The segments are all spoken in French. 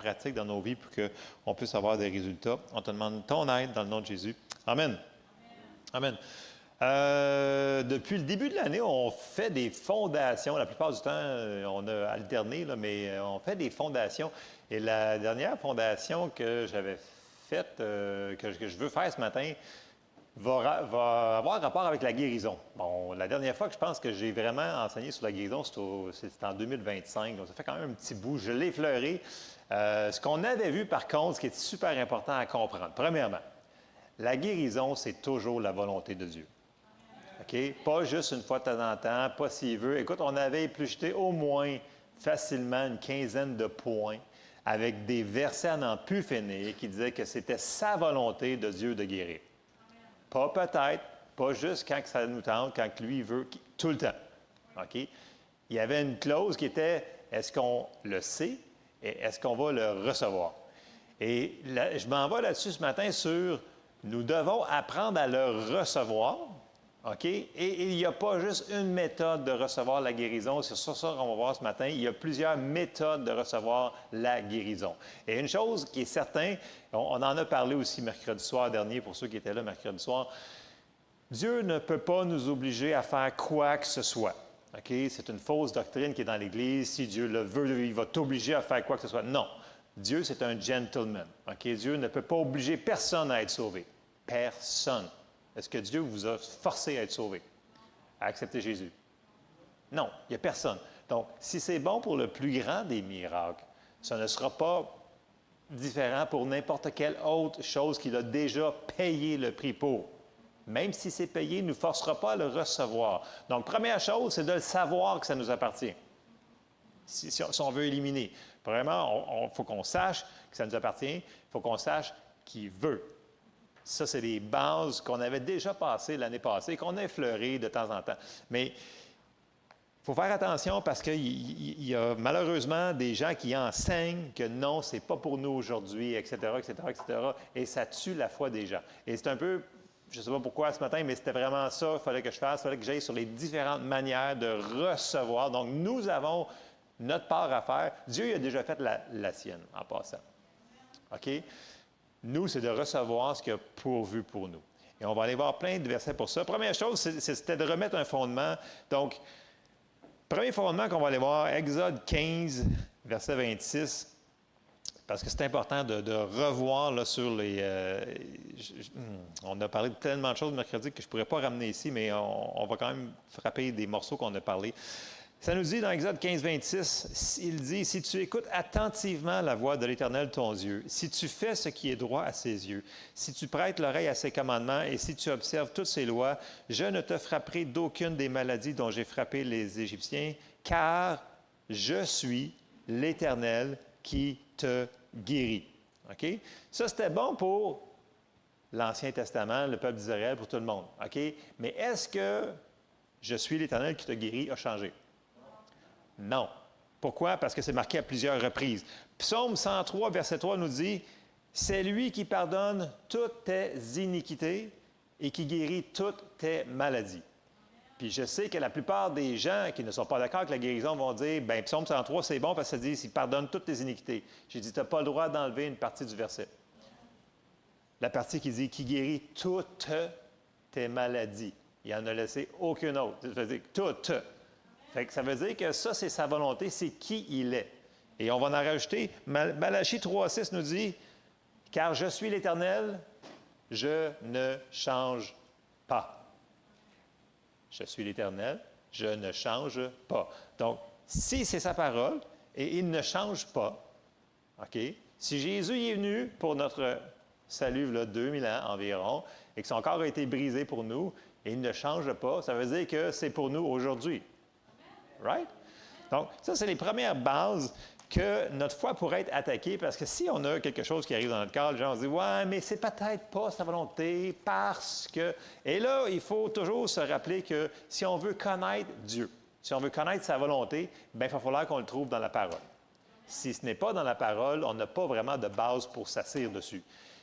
pratique dans nos vies pour qu'on puisse avoir des résultats. On te demande ton aide dans le nom de Jésus. Amen. Amen. Depuis le début de l'année, on fait des fondations. La plupart du temps, on a alterné, là, mais on fait des fondations. Et la dernière fondation que j'avais faite, que je veux faire ce matin, va avoir rapport avec la guérison. Bon, la dernière fois que je pense que j'ai vraiment enseigné sur la guérison, c'était en 2025. Donc, ça fait quand même un petit bout. Je l'ai effleuré. Ce qu'on avait vu, par contre, ce qui est super important à comprendre. Premièrement, la guérison, c'est toujours la volonté de Dieu. OK? Pas juste une fois de temps en temps, pas s'il veut. Écoute, on avait épluché au moins facilement une quinzaine de points avec des versets à n'en plus finir qui disaient que c'était sa volonté de Dieu de guérir. Pas peut-être, pas juste quand ça nous tente, quand lui veut, tout le temps. OK? Il y avait une clause qui était, est-ce qu'on le sait et est-ce qu'on va le recevoir? Et là, je m'en vais là-dessus ce matin sur, nous devons apprendre à le recevoir. OK? Et il n'y a pas juste une méthode de recevoir la guérison. C'est sur ça qu'on va voir ce matin. Il y a plusieurs méthodes de recevoir la guérison. Et une chose qui est certaine, on en a parlé aussi mercredi soir dernier, pour ceux qui étaient là mercredi soir, Dieu ne peut pas nous obliger à faire quoi que ce soit. OK? C'est une fausse doctrine qui est dans l'Église. Si Dieu le veut, il va t'obliger à faire quoi que ce soit. Non. Dieu, c'est un gentleman. OK? Dieu ne peut pas obliger personne à être sauvé. Personne. Est-ce que Dieu vous a forcé à être sauvé, à accepter Jésus? Non, il n'y a personne. Donc, si c'est bon pour le plus grand des miracles, ce ne sera pas différent pour n'importe quelle autre chose qu'il a déjà payé le prix pour. Même si c'est payé, il ne nous forcera pas à le recevoir. Donc, première chose, c'est de le savoir que ça nous appartient. Si on veut éliminer. Premièrement, il faut qu'on sache que ça nous appartient. Il faut qu'on sache qu'il veut. Ça, c'est des bases qu'on avait déjà passées l'année passée, qu'on a effleurées de temps en temps. Mais il faut faire attention parce qu'il y a malheureusement des gens qui enseignent que non, ce n'est pas pour nous aujourd'hui, etc., etc., etc., et ça tue la foi des gens. Et c'est un peu, je ne sais pas pourquoi ce matin, mais c'était vraiment ça qu'il fallait que je fasse, il fallait que j'aille sur les différentes manières de recevoir. Donc, nous avons notre part à faire. Dieu il a déjà fait la sienne en passant. OK? Nous, c'est de recevoir ce qu'il a pourvu pour nous. Et on va aller voir plein de versets pour ça. Première chose, c'était de remettre un fondement. Donc, premier fondement qu'on va aller voir, Exode 15, verset 26, parce que c'est important de revoir là, sur les... on a parlé de tellement de choses mercredi que je ne pourrais pas ramener ici, mais on va quand même frapper des morceaux qu'on a parlé. Ça nous dit dans Exode 15, 26, il dit, « Si tu écoutes attentivement la voix de l'Éternel ton Dieu, si tu fais ce qui est droit à ses yeux, si tu prêtes l'oreille à ses commandements et si tu observes toutes ses lois, je ne te frapperai d'aucune des maladies dont j'ai frappé les Égyptiens, car je suis l'Éternel qui te guérit. » OK? Ça, c'était bon pour l'Ancien Testament, le peuple d'Israël, pour tout le monde. OK? Mais est-ce que « Je suis l'Éternel qui te guérit » a changé? Non. Pourquoi? Parce que c'est marqué à plusieurs reprises. Psaume 103, verset 3 nous dit, « C'est lui qui pardonne toutes tes iniquités et qui guérit toutes tes maladies. » Puis je sais que la plupart des gens qui ne sont pas d'accord avec la guérison vont dire, « Bien, Psaume 103, c'est bon parce que ça dit, il pardonne toutes tes iniquités. » J'ai dit, « Tu n'as pas le droit d'enlever une partie du verset. » La partie qui dit, « Qui guérit toutes tes maladies. » Il n'en a laissé aucune autre. Ça veut dire toutes. Fait que ça veut dire que ça, c'est sa volonté, c'est qui il est. Et on va en rajouter. Malachie 3,6 nous dit, « Car je suis l'Éternel, je ne change pas. » Je suis l'Éternel, je ne change pas. Donc, si c'est sa parole, et il ne change pas, OK? Si Jésus est venu pour notre salut, là, 2000 ans environ, et que son corps a été brisé pour nous, et il ne change pas, ça veut dire que c'est pour nous aujourd'hui. Right? Donc, ça, c'est les premières bases que notre foi pourrait être attaquée, parce que si on a quelque chose qui arrive dans notre corps, les gens se disent « Ouais, mais c'est peut-être pas sa volonté, parce que... » Et là, il faut toujours se rappeler que si on veut connaître Dieu, si on veut connaître sa volonté, bien, il va falloir qu'on le trouve dans la parole. Si ce n'est pas dans la parole, on n'a pas vraiment de base pour s'asseoir dessus.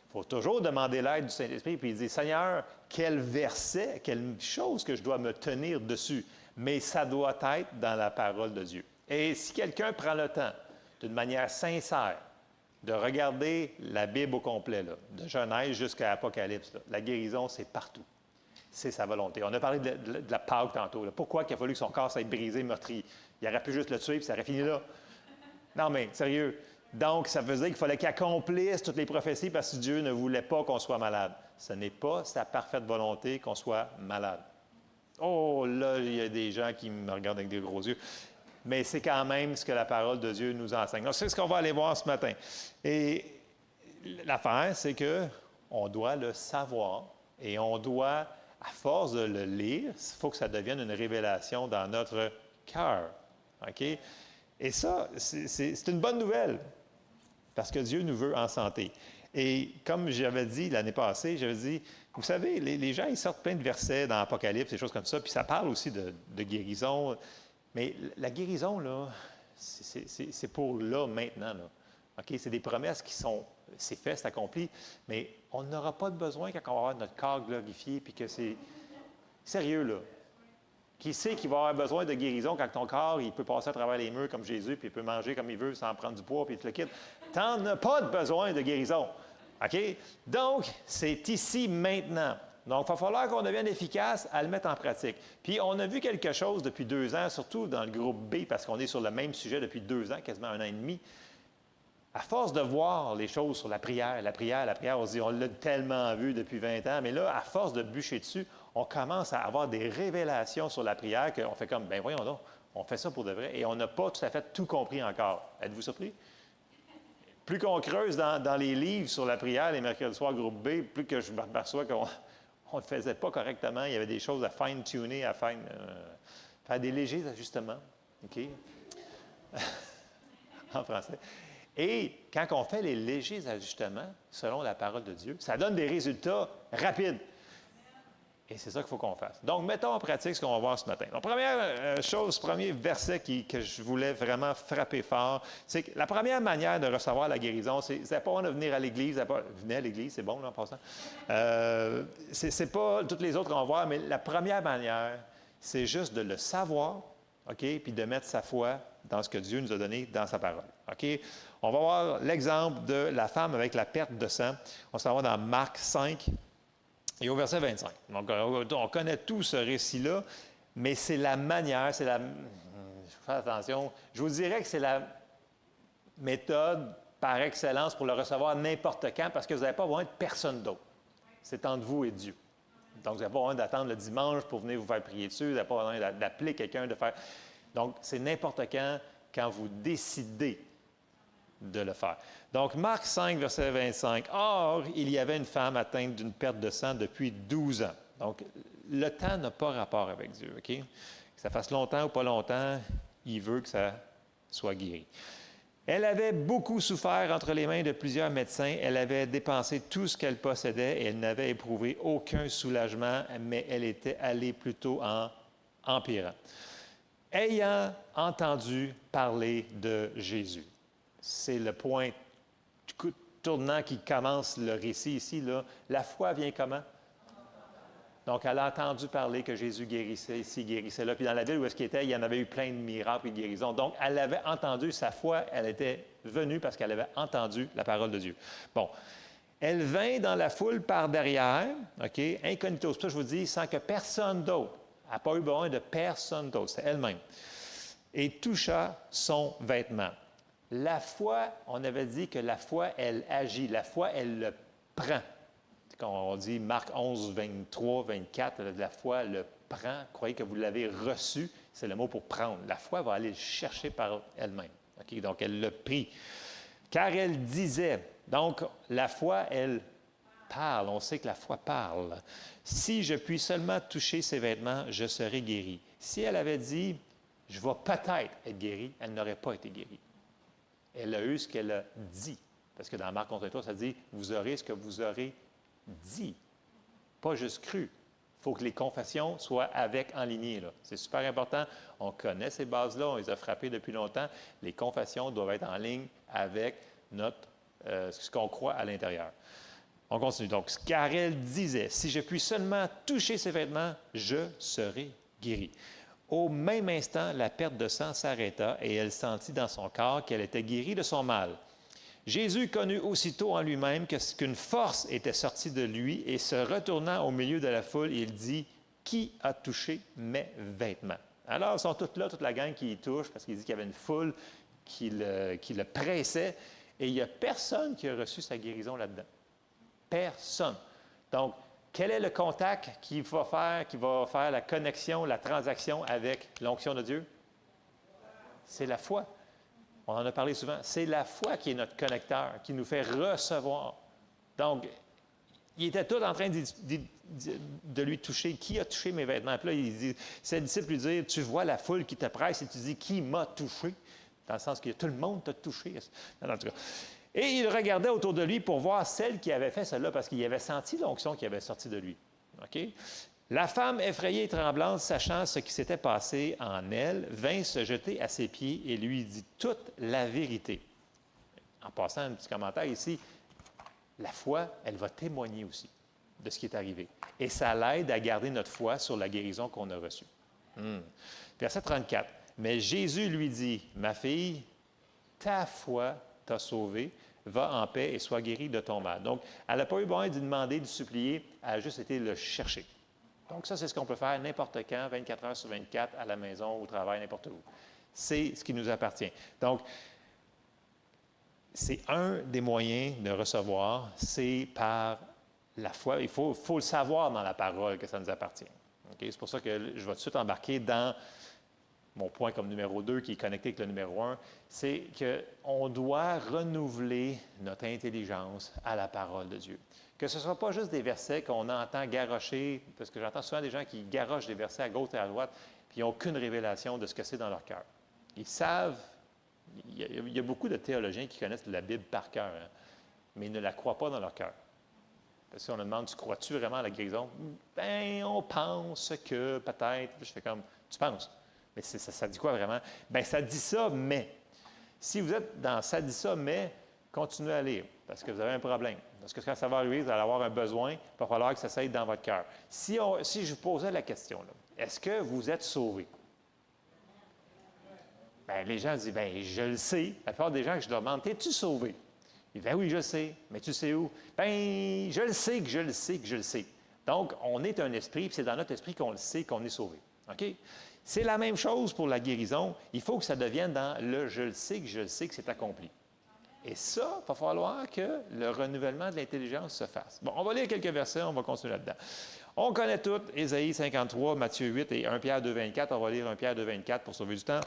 Il faut toujours demander l'aide du Saint-Esprit, puis il dit « Seigneur, quel verset, quelle chose que je dois me tenir dessus? » Mais ça doit être dans la parole de Dieu. Et si quelqu'un prend le temps, d'une manière sincère, de regarder la Bible au complet, là, de Genèse jusqu'à Apocalypse, là, la guérison, c'est partout. C'est sa volonté. On a parlé de la Pâque tantôt. Là. Pourquoi il a fallu que son corps s'être brisé, meurtri? Il aurait pu juste le tuer, puis ça aurait fini là. Non, mais sérieux. Donc, ça veut dire qu'il fallait qu'il accomplisse toutes les prophéties parce que Dieu ne voulait pas qu'on soit malade. Ce n'est pas sa parfaite volonté qu'on soit malade. Oh, là, il y a des gens qui me regardent avec des gros yeux. Mais c'est quand même ce que la parole de Dieu nous enseigne. Donc, c'est ce qu'on va aller voir ce matin. Et l'affaire, c'est qu'on doit le savoir et on doit, à force de le lire, il faut que ça devienne une révélation dans notre cœur. OK? Et ça, c'est une bonne nouvelle parce que Dieu nous veut en santé. Et comme j'avais dit l'année passée, j'avais dit, vous savez, les gens, ils sortent plein de versets dans l'Apocalypse, des choses comme ça, puis ça parle aussi de guérison. Mais la guérison, là, c'est pour là, maintenant. Là. OK? C'est des promesses qui sont, c'est fait, c'est accompli, mais on n'aura pas de besoin quand on va avoir notre corps glorifié, puis que c'est sérieux, là. Qui sait qu'il va avoir besoin de guérison quand ton corps, il peut passer à travers les murs comme Jésus, puis il peut manger comme il veut sans prendre du poids, puis il te le quitte. Tu n'en as pas de besoin de guérison. OK? Donc, c'est ici, maintenant. Donc, il va falloir qu'on devienne efficace à le mettre en pratique. Puis, on a vu quelque chose depuis 2 ans, surtout dans le groupe B, parce qu'on est sur le même sujet depuis 2 ans, quasiment 1 an et demi. À force de voir les choses sur la prière, on se dit, on l'a tellement vu depuis 20 ans, mais là, à force de bûcher dessus, on commence à avoir des révélations sur la prière qu'on fait comme, bien voyons donc, on fait ça pour de vrai, et on n'a pas tout à fait tout compris encore. Êtes-vous surpris? Plus qu'on creuse dans les livres sur la prière, les mercredis soirs, groupe B, plus que je m'aperçois qu'on ne le faisait pas correctement, il y avait des choses à fine-tuner, à faire des légers ajustements, OK? En français. Et quand on fait les légers ajustements, selon la parole de Dieu, ça donne des résultats rapides. Et c'est ça qu'il faut qu'on fasse. Donc, mettons en pratique ce qu'on va voir ce matin. Donc, première chose, premier verset que je voulais vraiment frapper fort, c'est que la première manière de recevoir la guérison, c'est pas de venir à l'Église, venez à l'Église, c'est bon là, en passant. C'est pas toutes les autres qu'on va voir, mais la première manière, c'est juste de le savoir, OK, puis de mettre sa foi dans ce que Dieu nous a donné dans sa parole. OK? On va voir l'exemple de la femme avec la perte de sang. On s'en va dans Marc 5 et au verset 25. Donc, on connaît tout ce récit-là, mais c'est la manière, c'est la... Faites attention. Je vous dirais que c'est la méthode par excellence pour le recevoir n'importe quand parce que vous n'avez pas besoin de personne d'autre. C'est entre vous et Dieu. Donc, vous n'avez pas besoin d'attendre le dimanche pour venir vous faire prier dessus. Vous n'avez pas besoin d'appeler quelqu'un, de faire... Donc, c'est n'importe quand vous décidez de le faire. Donc, Marc 5, verset 25. « Or, il y avait une femme atteinte d'une perte de sang depuis 12 ans. » Donc, le temps n'a pas rapport avec Dieu, OK? Que ça fasse longtemps ou pas longtemps, il veut que ça soit guéri. Elle avait beaucoup souffert entre les mains de plusieurs médecins. Elle avait dépensé tout ce qu'elle possédait et elle n'avait éprouvé aucun soulagement, mais elle était allée plutôt en empirant. Ayant entendu parler de Jésus. C'est le point tournant qui commence le récit ici. Là. La foi vient comment? Donc, elle a entendu parler que Jésus guérissait ici, guérissait là. Puis dans la ville où est-ce qu'il était, il y en avait eu plein de miracles et de guérisons. Donc, elle avait entendu sa foi. Elle était venue parce qu'elle avait entendu la parole de Dieu. Bon. Elle vint dans la foule par derrière, OK, incognito. C'est pour ça que je vous dis, sans que personne d'autre, elle n'a pas eu besoin de personne d'autre, c'est elle-même, et toucha son vêtement. La foi, on avait dit que la foi, elle agit. La foi, elle le prend. Quand on dit Marc 11, 23, 24, la foi le prend. Croyez que vous l'avez reçu. C'est le mot pour prendre. La foi va aller le chercher par elle-même. Okay? Donc, elle le prit. Car elle disait, donc la foi, elle parle. On sait que la foi parle. Si je puis seulement toucher ses vêtements, je serai guéri. Si elle avait dit, je vais peut-être être guérie, elle n'aurait pas été guérie. Elle a eu ce qu'elle a dit. Parce que dans Marc 11, ça dit, vous aurez ce que vous aurez dit. Pas juste cru. Il faut que les confessions soient en lignée. C'est super important. On connaît ces bases-là, on les a frappées depuis longtemps. Les confessions doivent être en ligne avec ce qu'on croit à l'intérieur. On continue. Donc, car elle disait, si je puis seulement toucher ses vêtements, je serai guéri. Au même instant, la perte de sang s'arrêta et elle sentit dans son corps qu'elle était guérie de son mal. Jésus connut aussitôt en lui-même qu'une force était sortie de lui et se retournant au milieu de la foule, il dit, « Qui a touché mes vêtements? » Alors, ils sont tous là, toute la gang qui y touche, parce qu'il dit qu'il y avait une foule qui le pressait, et il n'y a personne qui a reçu sa guérison là-dedans. Personne. Donc, quel est le contact qui va faire la connexion, la transaction avec l'onction de Dieu? C'est la foi. On en a parlé souvent. C'est la foi qui est notre connecteur, qui nous fait recevoir. Donc, ils étaient tous en train de lui toucher. Qui a touché mes vêtements? Puis là, ses disciples lui disent, tu vois la foule qui te presse et tu dis, qui m'a touché? Dans le sens que tout le monde t'a touché. En tout cas. Et il regardait autour de lui pour voir celle qui avait fait cela, parce qu'il avait senti l'onction qui avait sorti de lui. OK? La femme, effrayée et tremblante, sachant ce qui s'était passé en elle, vint se jeter à ses pieds et lui dit toute la vérité. En passant un petit commentaire ici, la foi, elle va témoigner aussi de ce qui est arrivé. Et ça l'aide à garder notre foi sur la guérison qu'on a reçue. Verset 34. Mais Jésus lui dit, « Ma fille, ta foi t'a sauvée, va en paix et sois guérie de ton mal. » Donc, elle n'a pas eu besoin de demander, de supplier, elle a juste été le chercher. Donc, ça, c'est ce qu'on peut faire n'importe quand, 24 heures sur 24, à la maison, au travail, n'importe où. C'est ce qui nous appartient. Donc, c'est un des moyens de recevoir, c'est par la foi. Il faut le savoir dans la parole que ça nous appartient. Okay? C'est pour ça que je vais tout de suite embarquer dans mon point comme numéro 2, qui est connecté avec le numéro 1, c'est qu'on doit renouveler notre intelligence à la parole de Dieu. Que ce ne soit pas juste des versets qu'on entend garrocher, parce que j'entends souvent des gens qui garochent des versets à gauche et à droite, puis ils n'ont aucune révélation de ce que c'est dans leur cœur. Ils savent, il y a beaucoup de théologiens qui connaissent la Bible par cœur, hein, mais ils ne la croient pas dans leur cœur. Parce que si on me demande, tu crois-tu vraiment à la guérison? Bien, on pense que peut-être. Je fais comme, tu penses? Mais ça dit quoi vraiment? Bien, ça dit ça, mais. Si vous êtes dans ça dit ça, mais, continuez à lire, parce que vous avez un problème. Parce que quand ça va arriver, vous allez avoir un besoin, il va falloir que ça s'aille dans votre cœur. Si je vous posais la question, là, est-ce que vous êtes sauvé? Bien, les gens disent, bien, je le sais. La plupart des gens que je leur demande, es-tu sauvé? Ils disent, bien oui, je le sais. Mais tu sais où? Bien, je le sais que je le sais que je le sais. Donc, on est un esprit, puis c'est dans notre esprit qu'on le sait qu'on est sauvé. OK? C'est la même chose pour la guérison. Il faut que ça devienne dans le je le sais que c'est accompli. Et ça, il va falloir que le renouvellement de l'intelligence se fasse. Bon, on va lire quelques versets, on va continuer là-dedans. On connaît tous Ésaïe 53, Matthieu 8 et 1 Pierre 2, 24. On va lire 1 Pierre 2, 24 pour sauver du temps.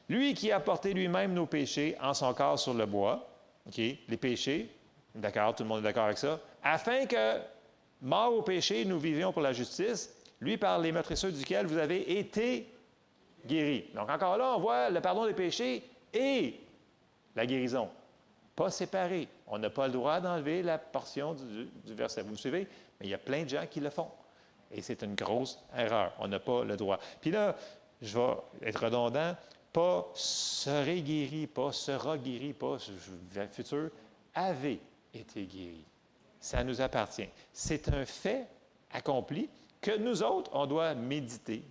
Lui qui a porté lui-même nos péchés en son corps sur le bois, OK, les péchés, d'accord, tout le monde est d'accord avec ça, afin que, mort au péché, nous vivions pour la justice, lui par les meurtrisseurs duquel vous avez été guéris. Donc encore là, on voit le pardon des péchés et la guérison. Pas séparés. On n'a pas le droit d'enlever la portion du verset. Vous me suivez? Mais il y a plein de gens qui le font. Et c'est une grosse erreur. On n'a pas le droit. Puis là, je vais être redondant, pas serait guéri, pas sera guéri, pas futur, avait été guéri. Ça nous appartient. C'est un fait accompli que nous autres, on doit méditer,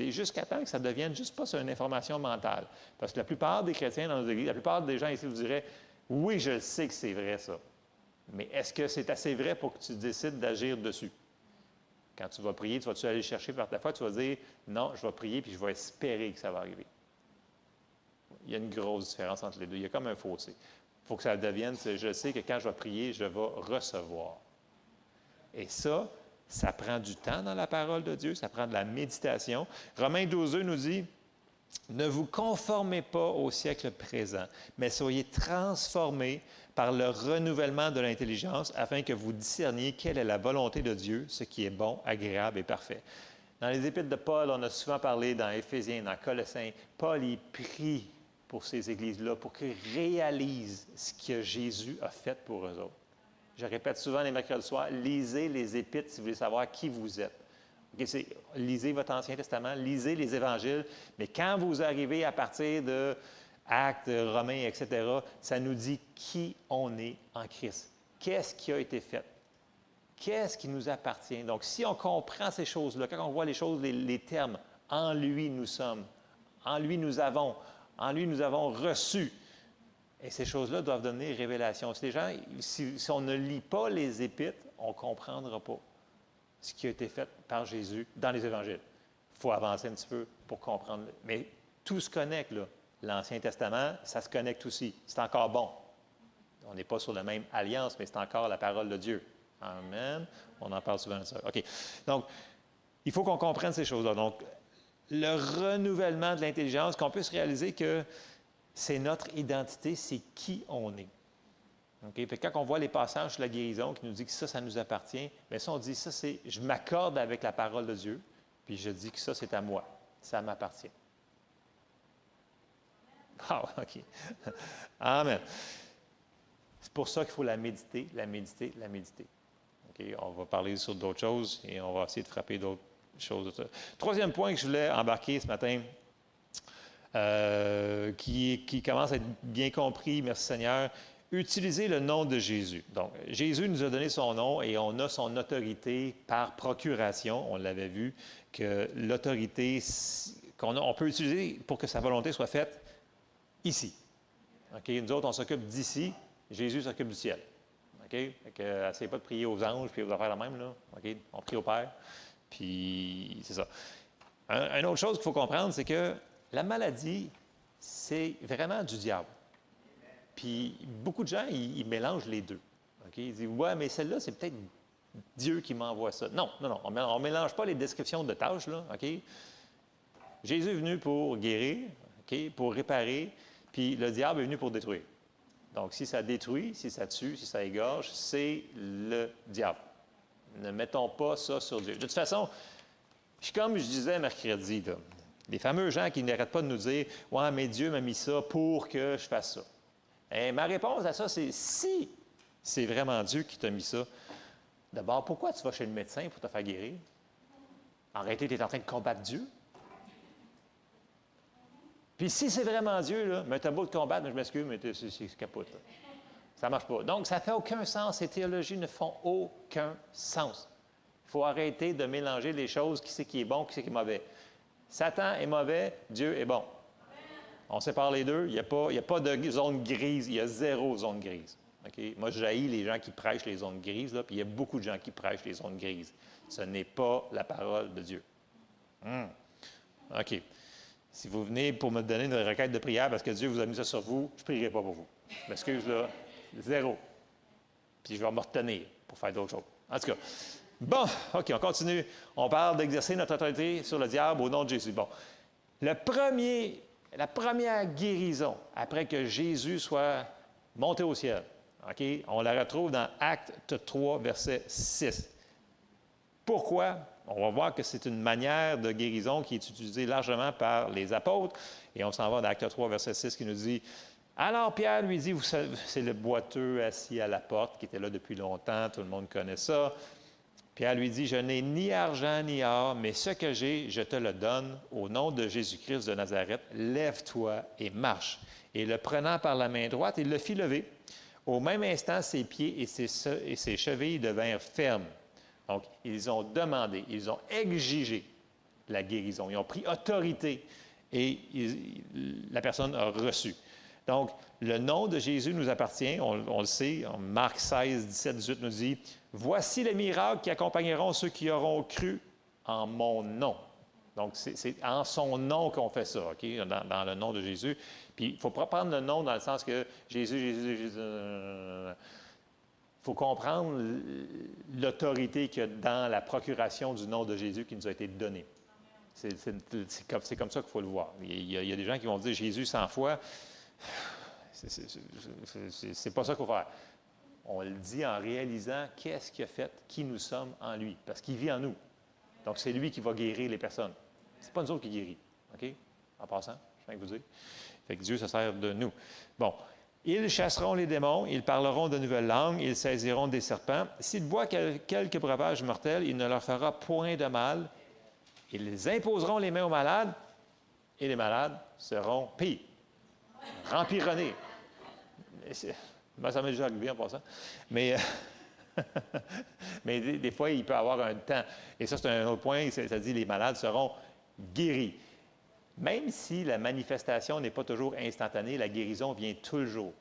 jusqu'à temps que ça ne devienne juste pas sur une information mentale. Parce que la plupart des chrétiens dans nos églises, la plupart des gens ici vous diraient, oui, je sais que c'est vrai ça. Mais est-ce que c'est assez vrai pour que tu décides d'agir dessus? Quand tu vas prier, tu vas-tu aller chercher par ta foi, tu vas dire, non, je vais prier puis je vais espérer que ça va arriver. Il y a une grosse différence entre les deux. Il y a comme un fossé. Il faut que ça devienne, je sais que quand je vais prier, je vais recevoir. Et ça prend du temps dans la parole de Dieu, ça prend de la méditation. Romains 12 nous dit, « Ne vous conformez pas au siècle présent, mais soyez transformés par le renouvellement de l'intelligence, afin que vous discerniez quelle est la volonté de Dieu, ce qui est bon, agréable et parfait. » Dans les épîtres de Paul, on a souvent parlé dans Éphésiens, dans Colossiens, Paul, il prie pour ces églises-là, pour qu'ils réalisent ce que Jésus a fait pour eux autres. Je répète souvent les mercredis soirs, lisez les épîtres si vous voulez savoir qui vous êtes. Okay, lisez votre Ancien Testament, lisez les Évangiles, mais quand vous arrivez à partir de Actes, Romains, etc., ça nous dit qui on est en Christ. Qu'est-ce qui a été fait? Qu'est-ce qui nous appartient? Donc, si on comprend ces choses-là, quand on voit les choses, les termes, en lui nous sommes, en lui nous avons reçu, Et ces choses-là doivent donner révélation. Si on ne lit pas les Épîtres, on ne comprendra pas ce qui a été fait par Jésus dans les Évangiles. Il faut avancer un petit peu pour comprendre. Mais tout se connecte, là. L'Ancien Testament, ça se connecte aussi. C'est encore bon. On n'est pas sur la même alliance, mais c'est encore la parole de Dieu. Amen. On en parle souvent de ça. OK. Donc, il faut qu'on comprenne ces choses-là. Donc, le renouvellement de l'intelligence, qu'on puisse réaliser que c'est notre identité, c'est qui on est. Okay? Fait que quand on voit les passages sur la guérison qui nous dit que ça nous appartient, bien ça, on dit ça, c'est je m'accorde avec la parole de Dieu, puis je dis que ça, c'est à moi. Ça m'appartient. Ah, OK. Amen. C'est pour ça qu'il faut la méditer, la méditer, la méditer. Okay? On va parler sur d'autres choses et on va essayer de frapper d'autres choses. Troisième point que je voulais embarquer ce matin, qui commence à être bien compris, merci Seigneur, utiliser le nom de Jésus. Donc, Jésus nous a donné son nom et on a son autorité par procuration. On l'avait vu, que l'autorité on peut utiliser pour que sa volonté soit faite ici. Okay? Nous autres, on s'occupe d'ici. Jésus s'occupe du ciel. OK? Fait que, essayez pas de prier aux anges puis aux affaires la même, là. OK? On prie au Père. Puis, c'est ça. Une autre chose qu'il faut comprendre, c'est que la maladie, c'est vraiment du diable. Puis, beaucoup de gens, ils mélangent les deux. OK? Ils disent, ouais, mais celle-là, c'est peut-être Dieu qui m'envoie ça. Non, non, non. On ne mélange pas les descriptions de tâches, là. OK? Jésus est venu pour guérir, OK? Pour réparer, puis le diable est venu pour détruire. Donc, si ça détruit, si ça tue, si ça égorge, c'est le diable. Ne mettons pas ça sur Dieu. De toute façon, comme je disais mercredi, là, les fameux gens qui n'arrêtent pas de nous dire « Ouais, mais Dieu m'a mis ça pour que je fasse ça. » Et ma réponse à ça, c'est si c'est vraiment Dieu qui t'a mis ça, d'abord, pourquoi tu vas chez le médecin pour te faire guérir? En réalité, tu es en train de combattre Dieu. Puis si c'est vraiment Dieu, là, mais tu as beau te combattre, mais je m'excuse, mais c'est capote. Là. Ça ne marche pas. Donc, ça ne fait aucun sens. Ces théologies ne font aucun sens. Il faut arrêter de mélanger les choses, qui c'est qui est bon, qui c'est qui est mauvais. Satan est mauvais, Dieu est bon. On sépare les deux, il n'y a pas de zone grise, il y a zéro zone grise. Okay? Moi, je haïs les gens qui prêchent les zones grises, là, puis il y a beaucoup de gens qui prêchent les zones grises. Ce n'est pas la parole de Dieu. OK. Si vous venez pour me donner une requête de prière parce que Dieu vous a mis ça sur vous, je ne prierai pas pour vous. Je m'excuse, là, zéro. Puis je vais me retenir pour faire d'autres choses. En tout cas, bon, OK, on continue. On parle d'exercer notre autorité sur le diable au nom de Jésus. Bon, la première guérison après que Jésus soit monté au ciel, OK, on la retrouve dans Actes 3, verset 6. Pourquoi? On va voir que c'est une manière de guérison qui est utilisée largement par les apôtres. Et on s'en va dans Actes 3, verset 6, qui nous dit « Alors Pierre lui dit, vous savez, c'est le boiteux assis à la porte qui était là depuis longtemps, tout le monde connaît ça. Pierre lui dit, « Je n'ai ni argent ni or, mais ce que j'ai, je te le donne. Au nom de Jésus-Christ de Nazareth, lève-toi et marche. » Et le prenant par la main droite, il le fit lever. Au même instant, ses pieds et ses chevilles devinrent fermes. Donc, ils ont demandé, ils ont exigé la guérison. Ils ont pris autorité et la personne a reçu. Donc, le nom de Jésus nous appartient, on le sait, en Marc 16, 17, 18 nous dit « Voici les miracles qui accompagneront ceux qui auront cru en mon nom. » Donc, c'est en son nom qu'on fait ça, OK? Dans le nom de Jésus. Puis, il ne faut pas prendre le nom dans le sens que Jésus. Il faut comprendre l'autorité qu'il y a dans la procuration du nom de Jésus qui nous a été donnée. C'est comme ça qu'il faut le voir. Il y a des gens qui vont dire Jésus 100 fois. C'est pas ça qu'il faut faire. On le dit en réalisant qu'est-ce qu'il a fait, qui nous sommes en lui, parce qu'il vit en nous. Donc, c'est lui qui va guérir les personnes. C'est pas nous autres qui guérit. OK? En passant, je viens de vous dire. Fait que Dieu se sert de nous. Bon. Ils chasseront les démons, ils parleront de nouvelles langues, ils saisiront des serpents. S'ils boivent quelques breuvages mortels, il ne leur fera point de mal. Ils imposeront les mains aux malades, et les malades seront pires, rempironnés. Ça m'est déjà arrivé en passant. Mais des fois, il peut y avoir un temps. Et ça, c'est un autre point, ça dit les malades seront guéris. Même si la manifestation n'est pas toujours instantanée, la guérison vient toujours.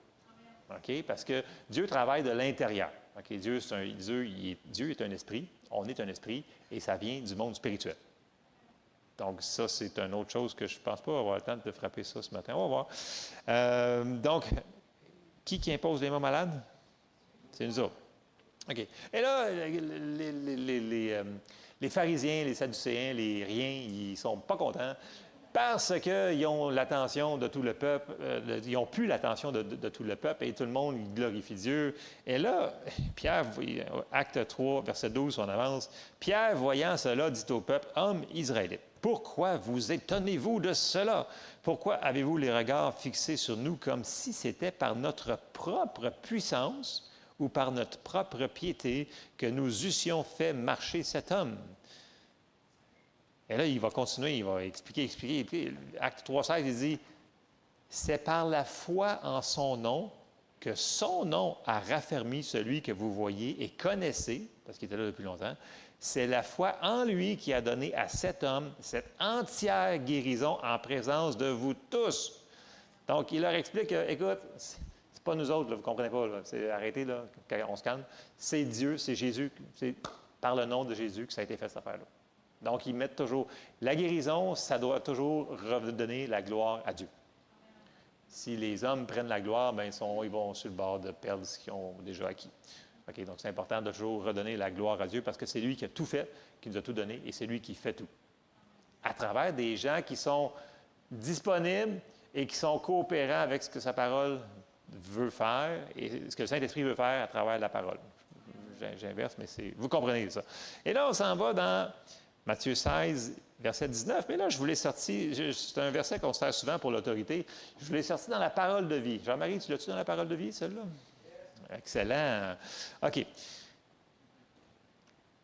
OK? Parce que Dieu travaille de l'intérieur. OK? Dieu est un esprit, on est un esprit, et ça vient du monde spirituel. Donc, ça, c'est une autre chose que je ne pense pas avoir le temps de frapper ça ce matin. On va voir. Donc, qui impose les mots malades? C'est nous autres. OK. Et là, les pharisiens, les sadducéens, les riens, ils ne sont pas contents parce qu'ils ont l'attention de tout le peuple, ils n'ont plus l'attention de tout le peuple et tout le monde glorifie Dieu. Et là, Pierre, acte 3, verset 12, on avance. Pierre, voyant cela, dit au peuple, « Hommes israélites, pourquoi vous étonnez-vous de cela? Pourquoi avez-vous les regards fixés sur nous comme si c'était par notre propre puissance ou par notre propre piété que nous eussions fait marcher cet homme? » Et là, il va continuer, il va expliquer. Acte 3,16, il dit, « C'est par la foi en son nom que son nom a raffermi celui que vous voyez et connaissez, parce qu'il était là depuis longtemps. C'est la foi en lui qui a donné à cet homme cette entière guérison en présence de vous tous. » Donc, il leur explique, écoute, c'est pas nous autres, là, vous ne comprenez pas, là, arrêtez, là, quand on se calme. C'est Dieu, c'est Jésus, c'est par le nom de Jésus que ça a été fait, cette affaire-là. Donc, ils mettent toujours... La guérison, ça doit toujours redonner la gloire à Dieu. Si les hommes prennent la gloire, bien, ils vont sur le bord de perdre ce qu'ils ont déjà acquis. OK, donc, c'est important de toujours redonner la gloire à Dieu parce que c'est lui qui a tout fait, qui nous a tout donné, et c'est lui qui fait tout. À travers des gens qui sont disponibles et qui sont coopérants avec ce que sa parole veut faire et ce que le Saint-Esprit veut faire à travers la parole. J'inverse, mais vous comprenez ça. Et là, on s'en va dans Matthieu 16, verset 19. Mais là, je vous l'ai sorti, c'est un verset qu'on sert souvent pour l'autorité. Je vous l'ai sorti dans la parole de vie. Jean-Marie, tu l'as-tu dans la parole de vie, celle-là? Excellent. OK.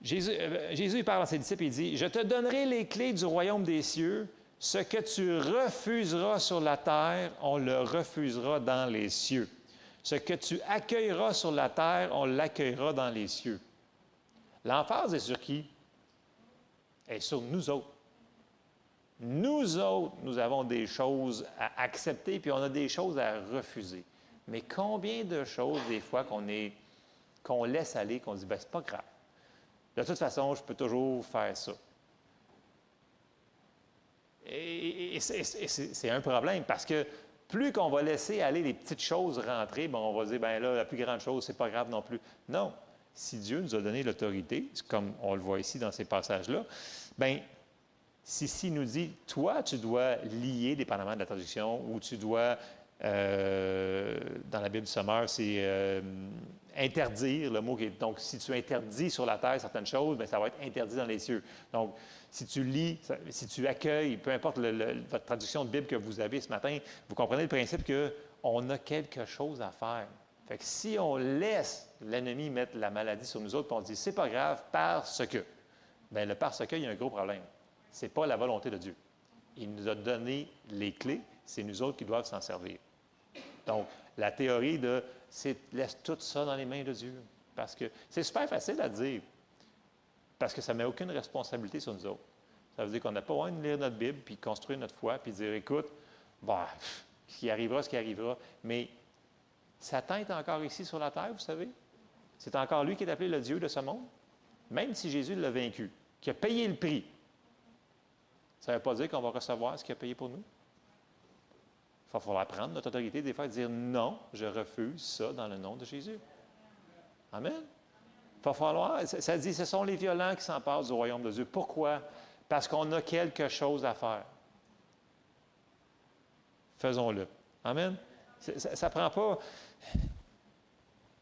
Jésus il parle à ses disciples, il dit, « Je te donnerai les clés du royaume des cieux. Ce que tu refuseras sur la terre, on le refusera dans les cieux. Ce que tu accueilleras sur la terre, on l'accueillera dans les cieux. » L'emphase est sur qui? Elle est sur nous autres. Nous autres, nous avons des choses à accepter, puis on a des choses à refuser. Mais combien de choses, des fois, qu'on laisse aller, qu'on dit, « Bien, c'est pas grave. De toute façon, je peux toujours faire ça. » Et c'est un problème, parce que plus qu'on va laisser aller les petites choses rentrer, bien, on va dire, bien là, la plus grande chose, c'est pas grave non plus. Non. Si Dieu nous a donné l'autorité, comme on le voit ici dans ces passages-là, bien, si nous dit, toi, tu dois lier, dépendamment de la traduction, ou tu dois, dans la Bible Sommaire, c'est interdire, le mot qui est, donc, si tu interdis sur la terre certaines choses, bien, ça va être interdit dans les cieux. Donc, si tu lis, si tu accueilles, peu importe votre traduction de Bible que vous avez ce matin, vous comprenez le principe qu'on a quelque chose à faire. Fait que si on laisse l'ennemi mettre la maladie sur nous autres, puis on dit, c'est pas grave parce que, bien, le parce que, il y a un gros problème. C'est pas la volonté de Dieu. Il nous a donné les clés, c'est nous autres qui doivent s'en servir. Donc, la théorie de laisse tout ça dans les mains de Dieu. Parce que c'est super facile à dire. Parce que ça ne met aucune responsabilité sur nous autres. Ça veut dire qu'on n'a pas besoin de lire notre Bible, puis construire notre foi, puis dire, écoute, bah, ce qui arrivera, ce qui arrivera. Mais Satan est encore ici sur la terre, vous savez. C'est encore lui qui est appelé le Dieu de ce monde. Même si Jésus l'a vaincu, qui a payé le prix. Ça ne veut pas dire qu'on va recevoir ce qu'il a payé pour nous. Il va falloir prendre notre autorité des fois et dire non, je refuse ça dans le nom de Jésus. Amen. Il va falloir, ça dit, ce sont les violents qui s'emparent du royaume de Dieu. Pourquoi? Parce qu'on a quelque chose à faire. Faisons-le. Amen. Ça ne prend pas...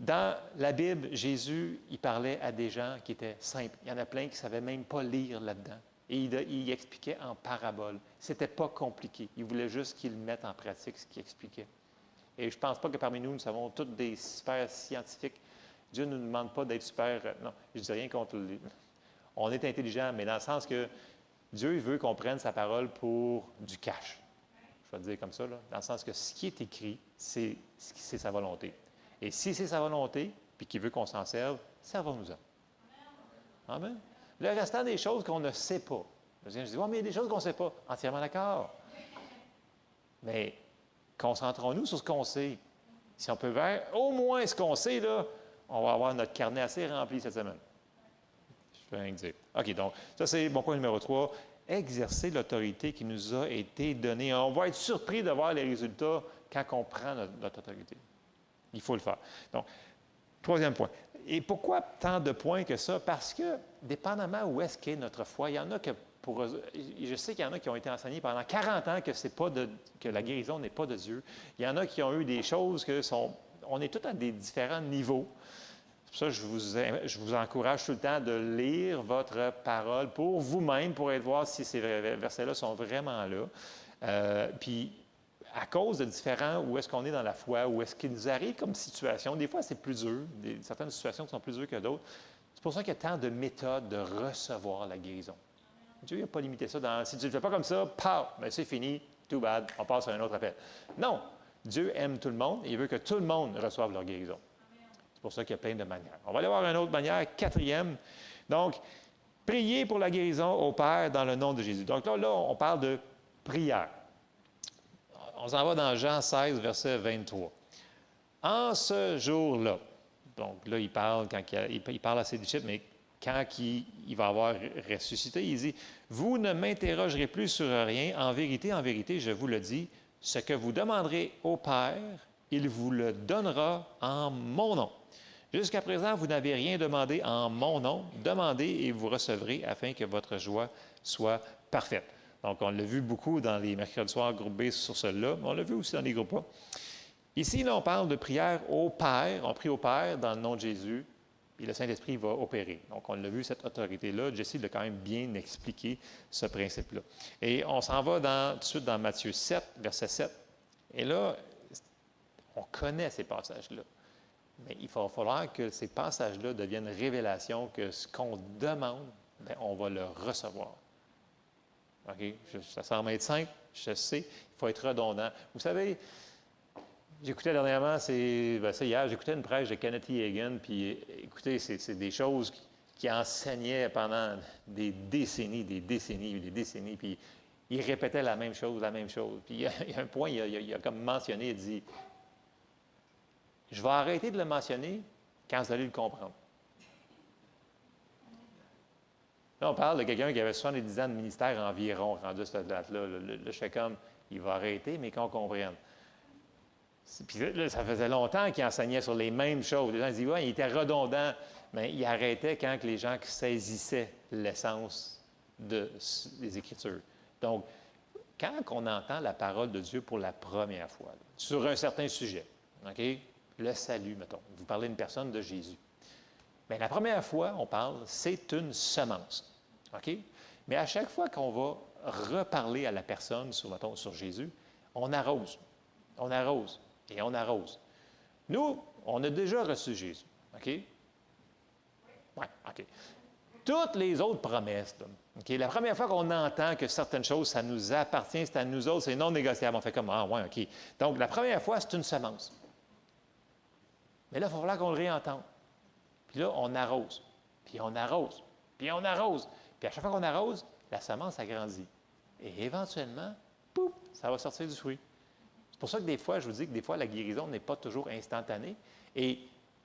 Dans la Bible, Jésus, il parlait à des gens qui étaient simples. Il y en a plein qui ne savaient même pas lire là-dedans. Et il expliquait en parabole. Ce n'était pas compliqué. Il voulait juste qu'ils mettent en pratique ce qu'il expliquait. Et je ne pense pas que parmi nous, nous sommes tous des super scientifiques. Dieu ne nous demande pas d'être super... non, je ne dis rien contre... On est intelligent, mais dans le sens que Dieu il veut qu'on prenne sa parole pour du cash. Je vais le dire comme ça, là, dans le sens que ce qui est écrit, c'est sa volonté. Et si c'est sa volonté, puis qu'il veut qu'on s'en serve, servons-nous-en. Amen. Le restant des choses qu'on ne sait pas. Je dis, oui, mais il y a des choses qu'on ne sait pas. Entièrement d'accord. Mais concentrons-nous sur ce qu'on sait. Si on peut faire au moins ce qu'on sait, là, on va avoir notre carnet assez rempli cette semaine. Je peux rien dire. OK, donc, ça, c'est mon point numéro 3. Exercer l'autorité qui nous a été donnée. On va être surpris de voir les résultats quand on prend notre autorité. Il faut le faire. Donc, troisième point. Et pourquoi tant de points que ça? Parce que, dépendamment où est-ce qu'est notre foi, il y en a que je sais qu'il y en a qui ont été enseignés pendant 40 ans que la guérison n'est pas de Dieu. Il y en a qui ont eu des choses on est tous à des différents niveaux. C'est pour ça que je vous encourage tout le temps de lire votre parole pour vous-même, pour voir si ces versets-là sont vraiment là. Puis, à cause de différents, où est-ce qu'on est dans la foi, où est-ce qu'il nous arrive comme situation, des fois c'est plus dur, certaines situations qui sont plus dures que d'autres. C'est pour ça qu'il y a tant de méthodes de recevoir la guérison. Dieu n'a pas limité ça. Si tu ne le fais pas comme ça, paf, bien, c'est fini, too bad, on passe à un autre appel. Non, Dieu aime tout le monde et il veut que tout le monde reçoive leur guérison. C'est pour ça qu'il y a plein de manières. On va aller voir une autre manière, quatrième. Donc, prier pour la guérison au Père dans le nom de Jésus. Donc là, on parle de prière. On s'en va dans Jean 16, verset 23. En ce jour-là, donc là, il parle à ses disciples, mais quand il va avoir ressuscité, il dit, « Vous ne m'interrogerez plus sur rien. En vérité, je vous le dis, ce que vous demanderez au Père, il vous le donnera en mon nom. Jusqu'à présent, vous n'avez rien demandé en mon nom. Demandez et vous recevrez afin que votre joie soit parfaite. » Donc, on l'a vu beaucoup dans les mercredis soirs groupe B sur cela, mais on l'a vu aussi dans les groupes A. Ici, là, on parle de prière au Père. On prie au Père dans le nom de Jésus, puis le Saint-Esprit va opérer. Donc, on l'a vu, cette autorité-là. Jesse l'a quand même bien expliqué, ce principe-là. Et on s'en va tout de suite dans Matthieu 7, verset 7. Et là, on connaît ces passages-là. Mais il va falloir que ces passages-là deviennent révélation que ce qu'on demande, bien, on va le recevoir. OK? Ça semble être simple, je sais, il faut être redondant. Vous savez, j'écoutais dernièrement, hier, j'écoutais une prêche de Kenneth Hagin, puis écoutez, c'est des choses qui enseignaient pendant des décennies, puis il répétait la même chose. Puis il y a un point, il a comme mentionné, il dit, « Je vais arrêter de le mentionner quand vous allez le comprendre. » Là, on parle de quelqu'un qui avait 70 ans de ministère environ, rendu à cette date-là. Je fais comme, il va arrêter, mais qu'on comprenne. Puis là, ça faisait longtemps qu'il enseignait sur les mêmes choses. Les gens disaient, ouais, il était redondant, mais il arrêtait quand les gens saisissaient l'essence des Écritures. Donc, quand on entend la parole de Dieu pour la première fois, là, sur un certain sujet, OK? Le salut, mettons, vous parlez d'une personne de Jésus. Bien, la première fois, on parle, c'est une semence. OK? Mais à chaque fois qu'on va reparler à la personne sur Jésus, on arrose. On arrose. Et on arrose. Nous, on a déjà reçu Jésus. OK? Oui, OK. Toutes les autres promesses, là, OK? La première fois qu'on entend que certaines choses, ça nous appartient, c'est à nous autres, c'est non négociable, on fait comme, ah, ouais, OK. Donc, la première fois, c'est une semence. Mais là, il va falloir qu'on le réentende. Puis là, on arrose. Puis on arrose. Puis on arrose. Puis à chaque fois qu'on arrose, la semence agrandit. Et éventuellement, pouf, ça va sortir du fruit. C'est pour ça que des fois, je vous dis que des fois, la guérison n'est pas toujours instantanée. Et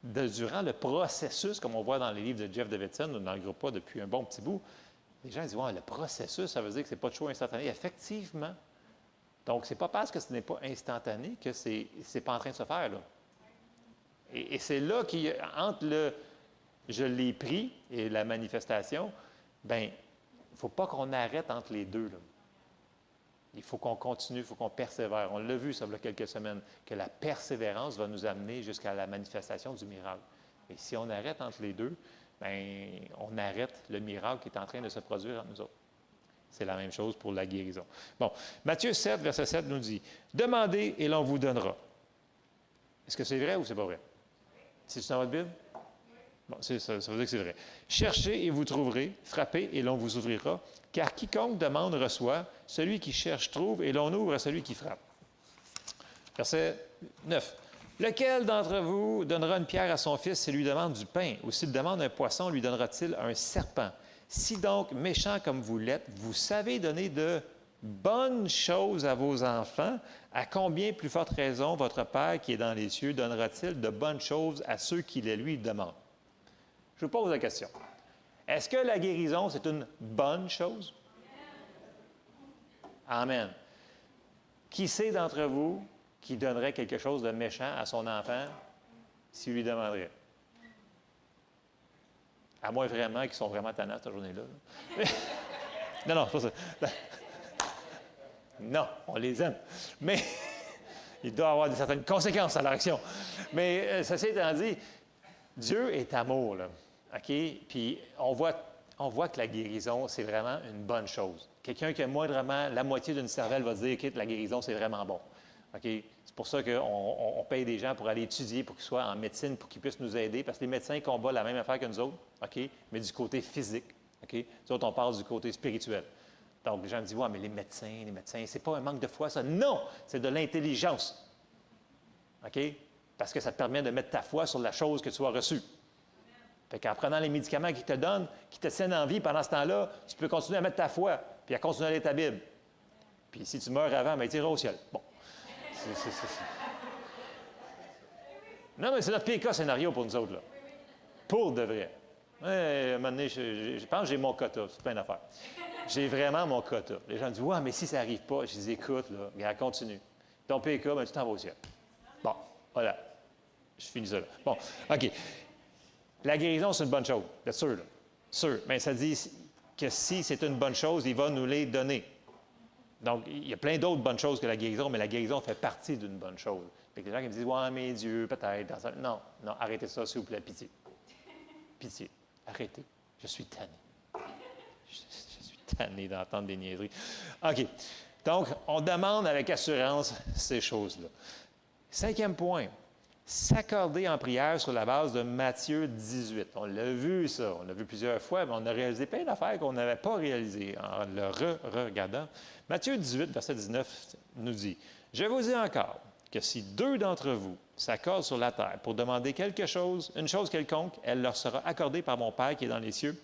durant le processus, comme on voit dans les livres de Jeff Davidson ou dans le groupe A depuis un bon petit bout, les gens disent, ouais, le processus, ça veut dire que ce n'est pas toujours instantané. Effectivement. Donc, ce n'est pas parce que ce n'est pas instantané que ce n'est pas en train de se faire, là. Et c'est là entre je l'ai pris et la manifestation, bien, il ne faut pas qu'on arrête entre les deux, là. Il faut qu'on continue, il faut qu'on persévère. On l'a vu, ça fait quelques semaines, que la persévérance va nous amener jusqu'à la manifestation du miracle. Et si on arrête entre les deux, bien, on arrête le miracle qui est en train de se produire en nous autres. C'est la même chose pour la guérison. Bon, Matthieu 7, verset 7 nous dit, « Demandez et l'on vous donnera. » Est-ce que c'est vrai ou c'est pas vrai? C'est dans votre Bible? Bon, ça veut dire que c'est vrai. « Cherchez et vous trouverez, frappez et l'on vous ouvrira, car quiconque demande reçoit, celui qui cherche trouve et l'on ouvre à celui qui frappe. » Verset 9. « Lequel d'entre vous donnera une pierre à son fils s'il lui demande du pain, ou s'il demande un poisson, lui donnera-t-il un serpent? Si donc, méchant comme vous l'êtes, vous savez donner de bonnes choses à vos enfants, à combien plus forte raison votre Père qui est dans les cieux donnera-t-il de bonnes choses à ceux qui les lui demandent? Je vous pose la question. Est-ce que la guérison, c'est une bonne chose? Amen. Qui c'est d'entre vous qui donnerait quelque chose de méchant à son enfant s'il lui demanderait? À moins vraiment qu'ils sont vraiment tannants cette journée-là. Non, non, c'est pas ça. Non, on les aime. Mais il doit y avoir certaines conséquences à leur action. Mais ceci étant dit, Dieu est amour, là. OK? Puis on voit que la guérison, c'est vraiment une bonne chose. Quelqu'un qui a moindrement la moitié d'une cervelle va dire que la guérison, c'est vraiment bon. OK? C'est pour ça qu'on paye des gens pour aller étudier, pour qu'ils soient en médecine, pour qu'ils puissent nous aider, parce que les médecins combattent la même affaire que nous autres, OK? Mais du côté physique. OK? Nous autres, on parle du côté spirituel. Donc, les gens me disent, ouais, mais les médecins, c'est pas un manque de foi, ça. Non! C'est de l'intelligence. OK? Parce que ça te permet de mettre ta foi sur la chose que tu as reçue. Fait qu'en prenant les médicaments qu'ils te donnent, qui te tiennent en vie pendant ce temps-là, tu peux continuer à mettre ta foi, puis à continuer à lire ta Bible. Puis si tu meurs avant, bien, tu iras au ciel. Bon. Non, mais c'est notre pire cas scénario pour nous autres, là. Pour de vrai. À un moment donné, je pense que j'ai mon quota. C'est plein d'affaires. J'ai vraiment mon quota. Les gens me disent, ouais, mais si ça n'arrive pas, je dis, écoute, là, regarde, continue. Ton pire cas, ben, tu t'en vas au ciel. Bon, voilà. Je finis ça là. Bon, OK. La guérison, c'est une bonne chose, bien sûr. Là. Sûr. Mais ça dit que si c'est une bonne chose, il va nous les donner. Donc, il y a plein d'autres bonnes choses que la guérison, mais la guérison fait partie d'une bonne chose. Fait que les gens qui me disent, ouais, mais Dieu, peut-être. Non, non, arrêtez ça, s'il vous plaît, pitié. Pitié. Arrêtez. Je suis tanné. Je suis tanné d'entendre des niaiseries. OK. Donc, on demande avec assurance ces choses-là. 5e point. S'accorder en prière sur la base de Matthieu 18. On l'a vu, ça. On l'a vu plusieurs fois, mais on a réalisé plein d'affaires qu'on n'avait pas réalisées en le regardant. Matthieu 18, verset 19, nous dit, « Je vous dis encore que si 2 d'entre vous s'accordent sur la terre pour demander quelque chose, une chose quelconque, elle leur sera accordée par mon Père qui est dans les cieux.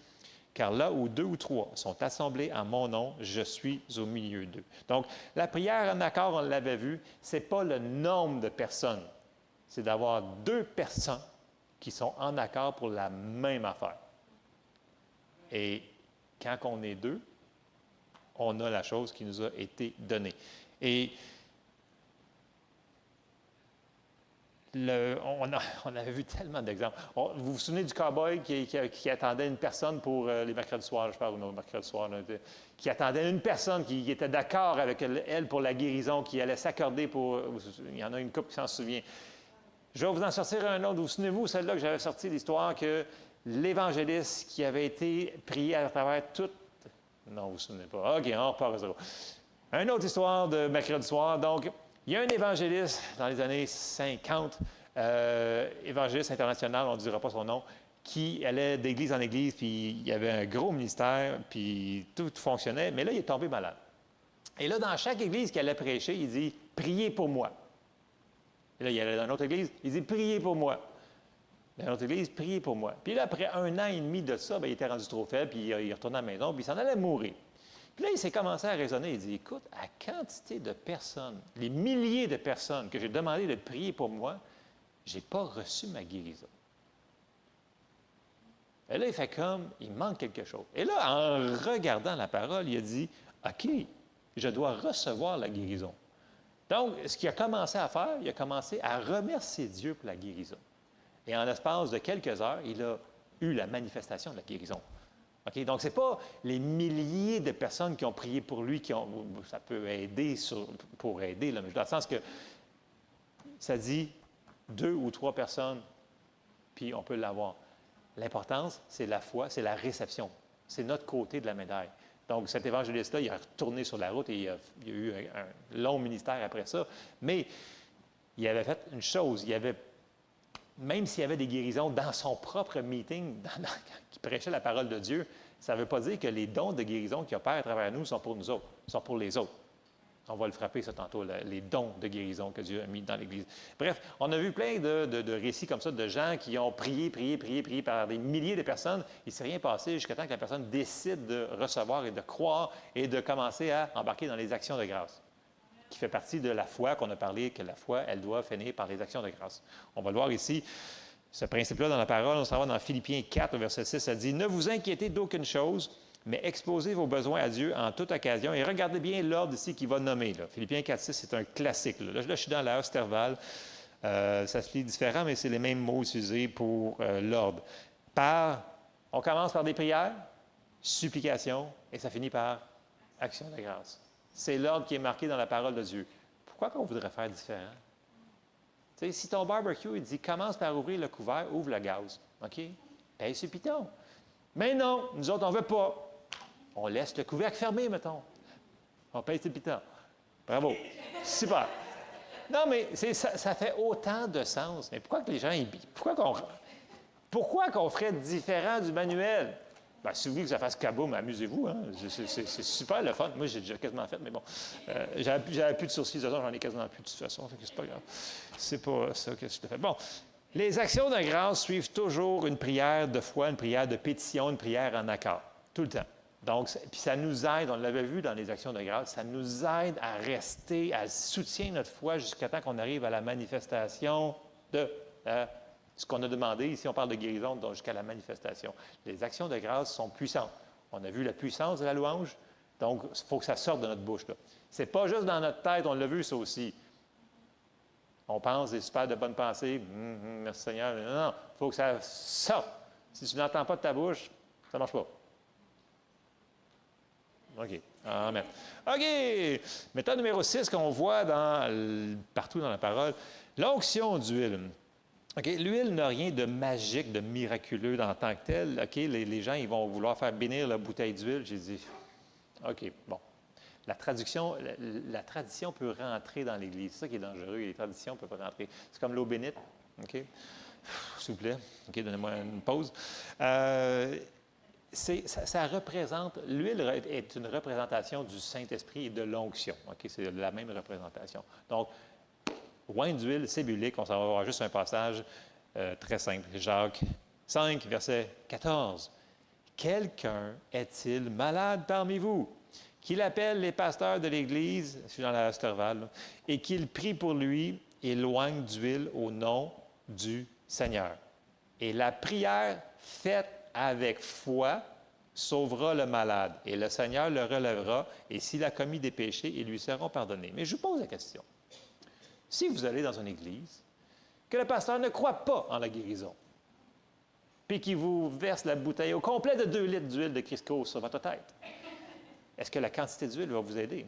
Car là où 2 ou 3 sont assemblés en mon nom, je suis au milieu d'eux. » Donc, la prière en accord, on l'avait vu, ce n'est pas le nombre de personnes. C'est d'avoir 2 personnes qui sont en accord pour la même affaire. Et quand on est 2, on a la chose qui nous a été donnée. Et on avait vu tellement d'exemples. Vous vous souvenez du cow-boy qui attendait une personne pour les mercredis soirs, je parle, ou non, mercredi soir, là, qui attendait une personne qui était d'accord avec elle pour la guérison, qui allait s'accorder pour... Il y en a une couple qui s'en souvient. Je vais vous en sortir un autre. Vous souvenez-vous, celle-là que j'avais sorti, l'histoire que l'évangéliste qui avait été prié à travers toute... Non, vous ne vous souvenez pas. OK, on repart à zéro. Une autre histoire de mercredi soir. Donc, il y a un évangéliste dans les années 50, évangéliste international, on ne dira pas son nom, qui allait d'église en église, puis il y avait un gros ministère, puis tout fonctionnait, mais là, il est tombé malade. Et là, dans chaque église qu'il allait prêcher, il dit « Priez pour moi ». Et là, il allait dans une autre église, il dit « Priez pour moi ». Dans une autre église, « Priez pour moi ». Puis là, après 1 an et demi de ça, bien, il était rendu trop faible, puis il retournait à la maison, puis il s'en allait mourir. Puis là, il s'est commencé à raisonner. Il dit, écoute, à quantité de personnes, les milliers de personnes que j'ai demandé de prier pour moi, je n'ai pas reçu ma guérison. Et là, il fait comme, il manque quelque chose. Et là, en regardant la parole, il a dit, OK, je dois recevoir la guérison. Donc, ce qu'il a commencé à faire, il a commencé à remercier Dieu pour la guérison. Et en l'espace de quelques heures, il a eu la manifestation de la guérison. Okay? Donc, ce n'est pas les milliers de personnes qui ont prié pour lui, ça peut aider pour aider, là, mais dans le sens que ça dit 2 ou 3 personnes, puis on peut l'avoir. L'importance, c'est la foi, c'est la réception. C'est notre côté de la médaille. Donc, cet évangéliste-là, il a retourné sur la route et il a eu un long ministère après ça. Mais il avait fait une chose, même s'il y avait des guérisons dans son propre meeting, qui prêchait la parole de Dieu, ça ne veut pas dire que les dons de guérison qu'il opère à travers nous sont pour nous autres, sont pour les autres. On va le frapper, ça, tantôt, les dons de guérison que Dieu a mis dans l'Église. Bref, on a vu plein de récits comme ça, de gens qui ont prié par des milliers de personnes. Il ne s'est rien passé jusqu'à temps que la personne décide de recevoir et de croire et de commencer à embarquer dans les actions de grâce, qui fait partie de la foi qu'on a parlé, que la foi, elle doit finir par les actions de grâce. On va le voir ici, ce principe-là dans la parole. On s'en va dans Philippiens 4, verset 6, ça dit « Ne vous inquiétez d'aucune chose, mais exposez vos besoins à Dieu en toute occasion. » Et regardez bien l'ordre ici qu'il va nommer. Là. Philippiens 4, 6, c'est un classique. Là, je suis dans la Osterval. Ça se lit différent, mais c'est les mêmes mots utilisés pour l'ordre. On commence par des prières, supplications, et ça finit par action de grâce. C'est l'ordre qui est marqué dans la parole de Dieu. Pourquoi qu'on voudrait faire différent? Tu sais, si ton barbecue, il dit, commence par ouvrir le couvert, ouvre le gaz. OK? Paye sur piton. Mais non, nous autres, on ne veut pas. On laisse le couvercle fermé, mettons. On paye sur piton. Bravo. Super. Non, mais ça fait autant de sens. Mais pourquoi que les gens... Pourquoi qu'on ferait différent du manuel? Bien, si vous voulez que ça fasse kaboum, amusez-vous. Hein? C'est super le fun. Moi, j'ai déjà quasiment fait, mais bon. J'avais plus de sourcils, j'en ai quasiment plus de toute façon. C'est pas grave. C'est pas ça que je te fais. Bon. Les actions de grâce suivent toujours une prière de foi, une prière de pétition, une prière en accord. Tout le temps. Donc, puis ça nous aide, on l'avait vu dans les actions de grâce, ça nous aide à rester, à soutenir notre foi jusqu'à temps qu'on arrive à la manifestation de ce qu'on a demandé. Ici, on parle de guérison, donc jusqu'à la manifestation. Les actions de grâce sont puissantes. On a vu la puissance de la louange, donc il faut que ça sorte de notre bouche. Ce n'est pas juste dans notre tête, on l'a vu ça aussi. On pense des super de bonnes pensées. Merci Seigneur. Non, il faut que ça sorte. Si tu n'entends pas de ta bouche, ça ne marche pas. OK. Amen. OK. Méthode numéro 6 qu'on voit partout dans la parole, l'onction d'huile. OK. L'huile n'a rien de magique, de miraculeux en tant que tel. OK. Les gens, ils vont vouloir faire bénir la bouteille d'huile. J'ai dit, OK, bon. La tradition peut rentrer dans l'Église. C'est ça qui est dangereux. Les traditions peuvent rentrer. C'est comme l'eau bénite. OK? S'il vous plaît. OK, donnez-moi une pause. Ça représente... L'huile est une représentation du Saint-Esprit et de l'onction. OK? C'est la même représentation. Donc, oint d'huile, c'est biblique. On s'en va voir juste un passage très simple. Jacques 5, verset 14. « Quelqu'un est-il malade parmi vous? Qu'il appelle les pasteurs de l'Église, je suis dans la Osterval, et qu'il prie pour lui et loigne d'huile au nom du Seigneur. Et la prière faite avec foi sauvera le malade, et le Seigneur le relèvera, et s'il a commis des péchés, ils lui seront pardonnés. » Mais je vous pose la question. Si vous allez dans une église, que le pasteur ne croit pas en la guérison, puis qu'il vous verse la bouteille au complet de 2 litres d'huile de Crisco sur votre tête, est-ce que la quantité d'huile va vous aider?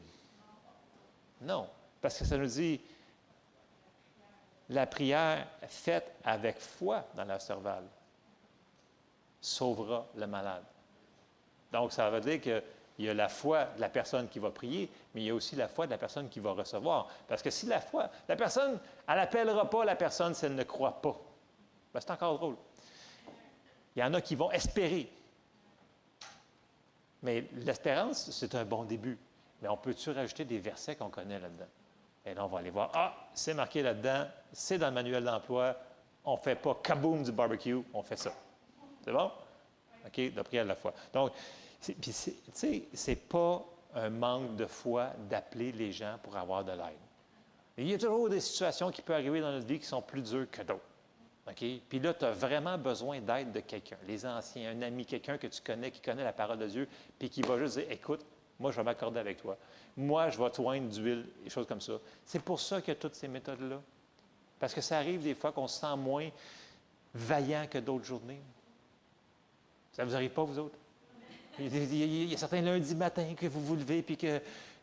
Non, parce que ça nous dit la prière faite avec foi dans la cervelle sauvera le malade. Donc, ça veut dire qu'il y a la foi de la personne qui va prier, mais il y a aussi la foi de la personne qui va recevoir. Parce que si la personne, elle n'appellera pas la personne si elle ne croit pas. Bien, c'est encore drôle. Il y en a qui vont espérer. Mais l'espérance, c'est un bon début. Mais on peut-tu rajouter des versets qu'on connaît là-dedans? Et là, on va aller voir. Ah, c'est marqué là-dedans, c'est dans le manuel d'emploi. On ne fait pas kaboom du barbecue, on fait ça. C'est bon? OK, de prière à la foi. Donc, tu sais, c'est pas un manque de foi d'appeler les gens pour avoir de l'aide. Il y a toujours des situations qui peuvent arriver dans notre vie qui sont plus dures que d'autres. OK? Puis là, tu as vraiment besoin d'aide de quelqu'un. Les anciens, un ami, quelqu'un que tu connais, qui connaît la parole de Dieu, puis qui va juste dire, écoute, moi, je vais m'accorder avec toi. Moi, je vais te oindre d'huile, des choses comme ça. C'est pour ça qu'il y a toutes ces méthodes-là. Parce que ça arrive des fois qu'on se sent moins vaillant que d'autres journées. Ça ne vous arrive pas, vous autres? Il y a certains lundis matins que vous vous levez, puis que,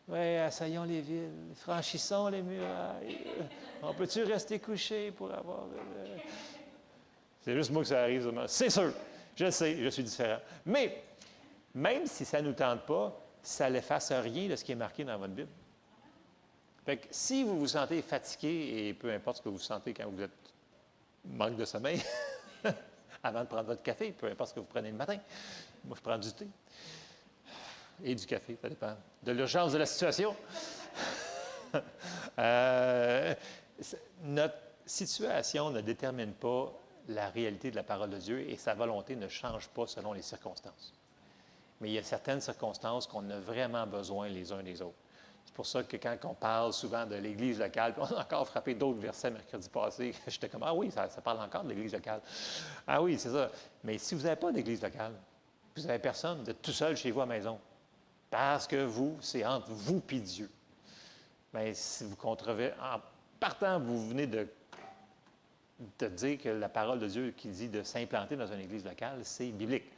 ouais, assaillons les villes, franchissons les murailles. On peut-tu rester couché pour avoir... C'est juste moi que ça arrive. C'est sûr, je le sais, je suis différent. Mais, même si ça ne nous tente pas, ça n'efface rien de ce qui est marqué dans votre Bible. Fait que si vous vous sentez fatigué, et peu importe ce que vous sentez quand vous êtes manque de sommeil, avant de prendre votre café, peu importe ce que vous prenez le matin, moi je prends du thé et du café, ça dépend de l'urgence de la situation. Notre situation ne détermine pas la réalité de la parole de Dieu et sa volonté ne change pas selon les circonstances. Mais il y a certaines circonstances qu'on a vraiment besoin les uns des autres. C'est pour ça que quand on parle souvent de l'Église locale, puis on a encore frappé d'autres versets mercredi passé, j'étais comme, ah oui, ça parle encore de l'Église locale. Ah oui, c'est ça. Mais si vous n'avez pas d'Église locale, vous n'avez personne, vous êtes tout seul chez vous à la maison, parce que vous, c'est entre vous et Dieu. Mais si vous contrevez, en partant, vous venez de dire que la parole de Dieu qui dit de s'implanter dans une église locale, c'est biblique.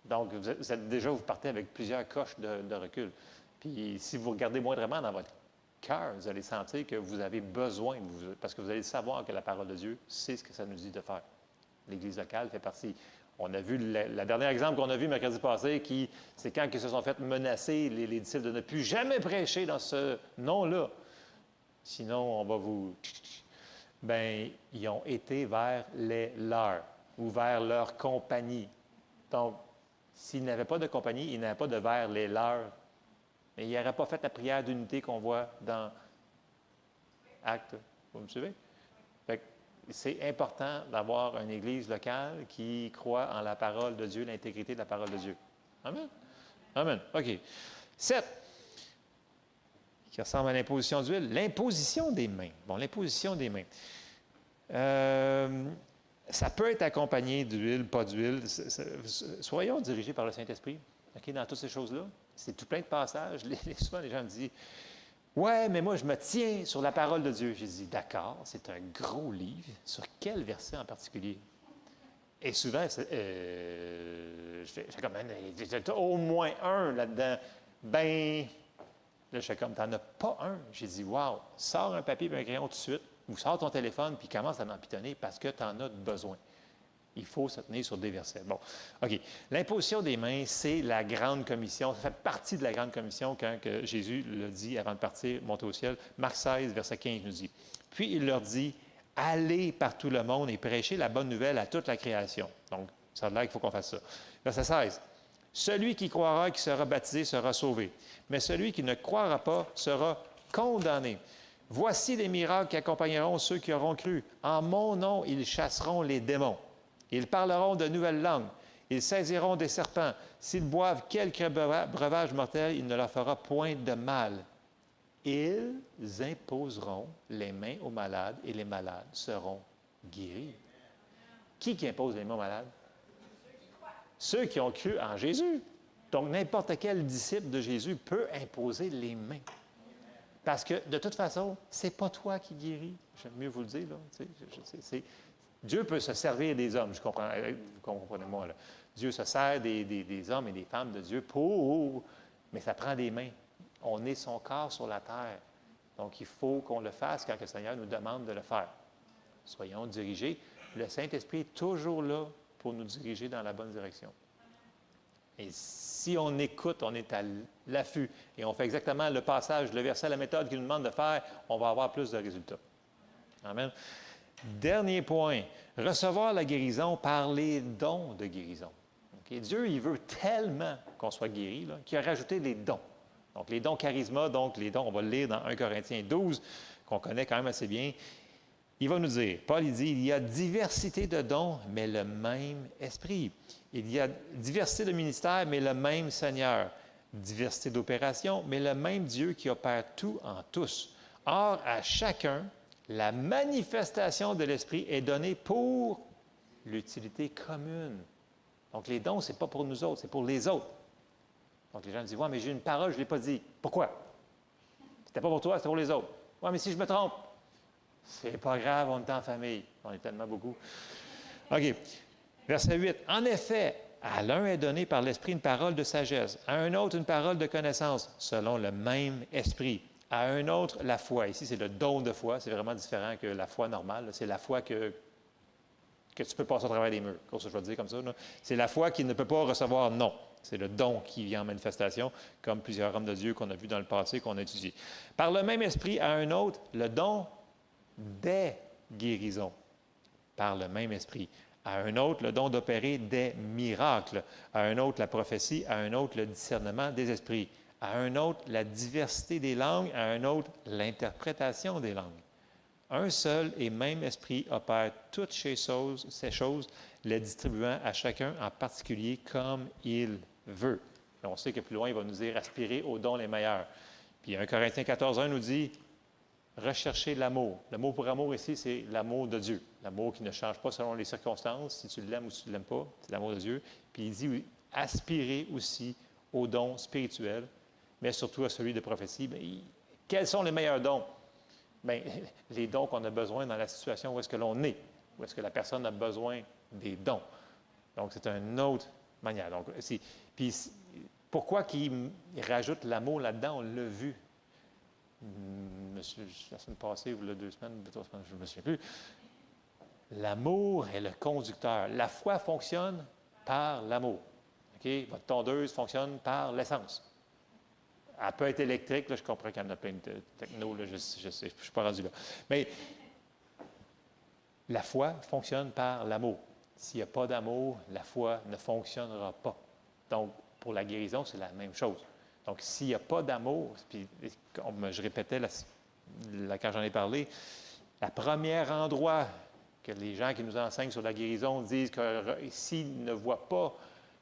Donc, vous partez avec plusieurs coches de recul. Puis, si vous regardez moindrement dans votre cœur, vous allez sentir que vous avez besoin, parce que vous allez savoir que la parole de Dieu, c'est ce que ça nous dit de faire. L'Église locale fait partie. On a vu, le dernier exemple qu'on a vu mercredi passé, c'est quand ils se sont fait menacer, les disciples, de ne plus jamais prêcher dans ce nom-là. Sinon, on va vous... Bien, ils ont été vers les leurs ou vers leur compagnie. Donc, s'ils n'avaient pas de compagnie, ils n'avaient pas de vers les leurs. Mais ils n'auraient pas fait la prière d'unité qu'on voit dans Actes. Vous me suivez? Fait que c'est important d'avoir une église locale qui croit en la parole de Dieu, l'intégrité de la parole de Dieu. Amen? Amen. OK. 7. Qui ressemble à l'imposition d'huile. L'imposition des mains. Bon, l'imposition des mains. Ça peut être accompagné d'huile, pas d'huile. Soyons dirigés par le Saint-Esprit. OK, dans toutes ces choses-là. C'est tout plein de passages. Souvent, les gens me disent, « Ouais, mais moi, je me tiens sur la parole de Dieu. » J'ai dit, « D'accord, c'est un gros livre. Sur quel verset en particulier? » Et souvent, j'ai comme, au moins un là-dedans. Ben, là, je fais comme, t'en as pas un. J'ai dit, wow, sors un papier et un crayon tout de suite, ou sors ton téléphone, puis commence à m'empitonner parce que tu en as besoin. Il faut se tenir sur des versets. Bon, OK. L'imposition des mains, c'est la grande commission. Ça fait partie de la grande commission quand que Jésus le dit avant de partir, monter au ciel. Marc 16, verset 15 nous dit, « Puis il leur dit, allez par tout le monde et prêchez la bonne nouvelle à toute la création. » Donc, ça a l'air qu'il faut qu'on fasse ça. Verset 16. « Celui qui croira, qui sera baptisé, sera sauvé. Mais celui qui ne croira pas sera condamné. Voici les miracles qui accompagneront ceux qui auront cru. En mon nom, ils chasseront les démons. Ils parleront de nouvelles langues. Ils saisiront des serpents. S'ils boivent quelque breuvage mortel, il ne leur fera point de mal. Ils imposeront les mains aux malades et les malades seront guéris. » Qui impose les mains aux malades? Ceux qui ont cru en Jésus. Donc, n'importe quel disciple de Jésus peut imposer les mains. Parce que, de toute façon, ce n'est pas toi qui guéris. J'aime mieux vous le dire, là. Dieu peut se servir des hommes, je comprends, vous comprenez-moi, là. Dieu se sert des hommes et des femmes de Dieu mais ça prend des mains. On est son corps sur la terre. Donc, il faut qu'on le fasse quand le Seigneur nous demande de le faire. Soyons dirigés. Le Saint-Esprit est toujours là pour nous diriger dans la bonne direction. Et si on écoute, on est à l'affût et on fait exactement le passage, le verset, la méthode qu'il nous demande de faire, on va avoir plus de résultats. Amen. Dernier point, recevoir la guérison par les dons de guérison. Okay? Dieu, il veut tellement qu'on soit guéri qu'il a rajouté les dons. Donc, les dons charisma, donc les dons, on va le lire dans 1 Corinthiens 12, qu'on connaît quand même assez bien. Il va nous dire, Paul, il dit, il y a diversité de dons, mais le même esprit. Il y a diversité de ministères, mais le même Seigneur. Diversité d'opérations, mais le même Dieu qui opère tout en tous. Or, à chacun, la manifestation de l'Esprit est donnée pour l'utilité commune. Donc, les dons, ce n'est pas pour nous autres, c'est pour les autres. Donc, les gens disent, « Ouais, mais j'ai une parole, je ne l'ai pas dit. » Pourquoi? C'était pas pour toi, c'était pour les autres. « Ouais, mais si je me trompe? » C'est pas grave, on est en famille. On est tellement beaucoup. OK. Verset 8. « En effet, à l'un est donné par l'Esprit une parole de sagesse, à un autre une parole de connaissance, selon le même Esprit. À un autre, la foi. » Ici, c'est le don de foi. C'est vraiment différent que la foi normale. C'est la foi que tu peux passer au travers des murs. Comme ça, je vais le dire comme ça. C'est la foi qui ne peut pas recevoir non. C'est le don qui vient en manifestation, comme plusieurs hommes de Dieu qu'on a vus dans le passé, qu'on a étudié. Par le même Esprit, à un autre, le don des guérisons. Par le même Esprit. À un autre, le don d'opérer des miracles. À un autre, la prophétie. À un autre, le discernement des esprits. à un autre la diversité des langues, à un autre l'interprétation des langues. Un seul et même esprit opère toutes ces choses, les distribuant à chacun en particulier comme il veut. Et on sait que plus loin, il va nous dire aspirer aux dons les meilleurs. Puis 1 Corinthiens 14:1 nous dit rechercher l'amour. Le mot pour amour ici, c'est l'amour de Dieu. L'amour qui ne change pas selon les circonstances, si tu l'aimes ou si tu ne l'aimes pas, c'est l'amour de Dieu. Puis il dit oui, aspirer aussi aux dons spirituels, mais surtout à celui de prophétie. Bien, quels sont les meilleurs dons? Bien, les dons qu'on a besoin dans la situation où est-ce que l'on est, où est-ce que la personne a besoin des dons. Donc, c'est une autre manière. Donc, puis, pourquoi qu'il rajoute l'amour là-dedans? On l'a vu. La semaine passée, ou 2 semaines, 3 semaines, je ne me souviens plus. L'amour est le conducteur. La foi fonctionne par l'amour. Okay? Votre tondeuse fonctionne par l'essence. Elle peut être électrique, là, je comprends qu'il y en a plein de techno, là, je sais, je ne suis pas rendu là. Mais la foi fonctionne par l'amour. S'il n'y a pas d'amour, la foi ne fonctionnera pas. Donc, pour la guérison, c'est la même chose. Donc, s'il n'y a pas d'amour, puis comme je répétais quand j'en ai parlé, le premier endroit que les gens qui nous enseignent sur la guérison disent que s'ils ne voient pas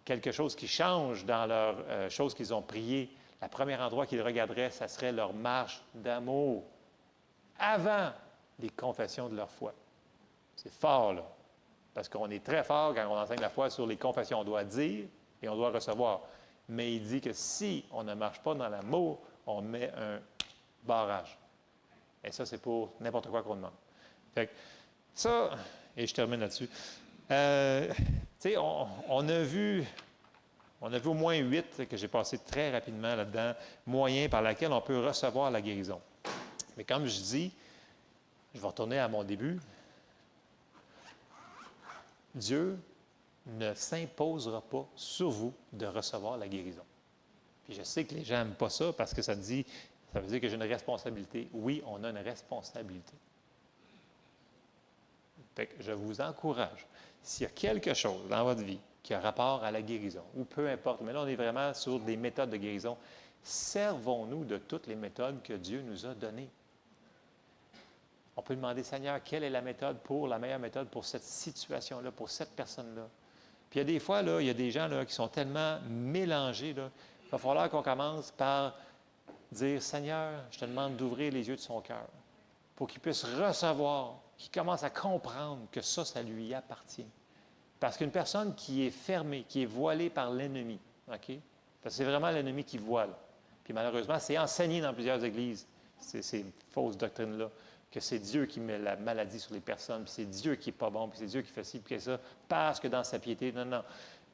quelque chose qui change dans leurs choses qu'ils ont priées, le premier endroit qu'ils regarderaient, ça serait leur marche d'amour avant les confessions de leur foi. C'est fort, là, parce qu'on est très fort quand on enseigne la foi sur les confessions. On doit dire et on doit recevoir. Mais il dit que si on ne marche pas dans l'amour, on met un barrage. Et ça, c'est pour n'importe quoi qu'on demande. Fait que ça, et je termine là-dessus. Tu sais, on a vu au moins 8 que j'ai passé très rapidement là-dedans, moyens par lesquels on peut recevoir la guérison. Mais comme je dis, je vais retourner à mon début. Dieu ne s'imposera pas sur vous de recevoir la guérison. Puis je sais que les gens n'aiment pas ça parce que ça veut dire que j'ai une responsabilité. Oui, on a une responsabilité. Fait que je vous encourage, s'il y a quelque chose dans votre vie qui a rapport à la guérison, ou peu importe, mais là on est vraiment sur des méthodes de guérison, servons-nous de toutes les méthodes que Dieu nous a données. On peut demander, Seigneur, quelle est la meilleure méthode pour cette situation-là, pour cette personne-là? Puis il y a des fois, là, il y a des gens là, qui sont tellement mélangés, là, il va falloir qu'on commence par dire, Seigneur, je te demande d'ouvrir les yeux de son cœur pour qu'il puisse recevoir, qu'il commence à comprendre que ça lui appartient. Parce qu'une personne qui est fermée, qui est voilée par l'ennemi, OK? Parce que c'est vraiment l'ennemi qui voile. Puis malheureusement, c'est enseigné dans plusieurs églises, ces fausses doctrines-là, que c'est Dieu qui met la maladie sur les personnes, puis c'est Dieu qui n'est pas bon, puis c'est Dieu qui fait ci, puis ça, parce que dans sa piété, non.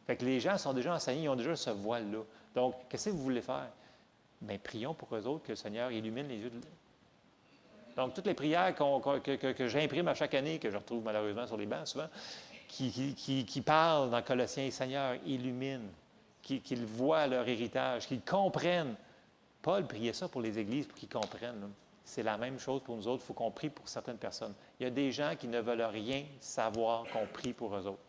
Fait que les gens sont déjà enseignés, ils ont déjà ce voile-là. Donc, qu'est-ce que vous voulez faire? Bien, prions pour eux autres que le Seigneur illumine les yeux de... Donc, toutes les prières que j'imprime à chaque année, que je retrouve malheureusement sur les bancs souvent, qui parlent dans Colossiens, Seigneur, illumine, qu'ils voient leur héritage, qu'ils comprennent. Paul priait ça pour les églises, pour qu'ils comprennent. Là. C'est la même chose pour nous autres. Il faut qu'on prie pour certaines personnes. Il y a des gens qui ne veulent rien savoir qu'on prie pour eux autres.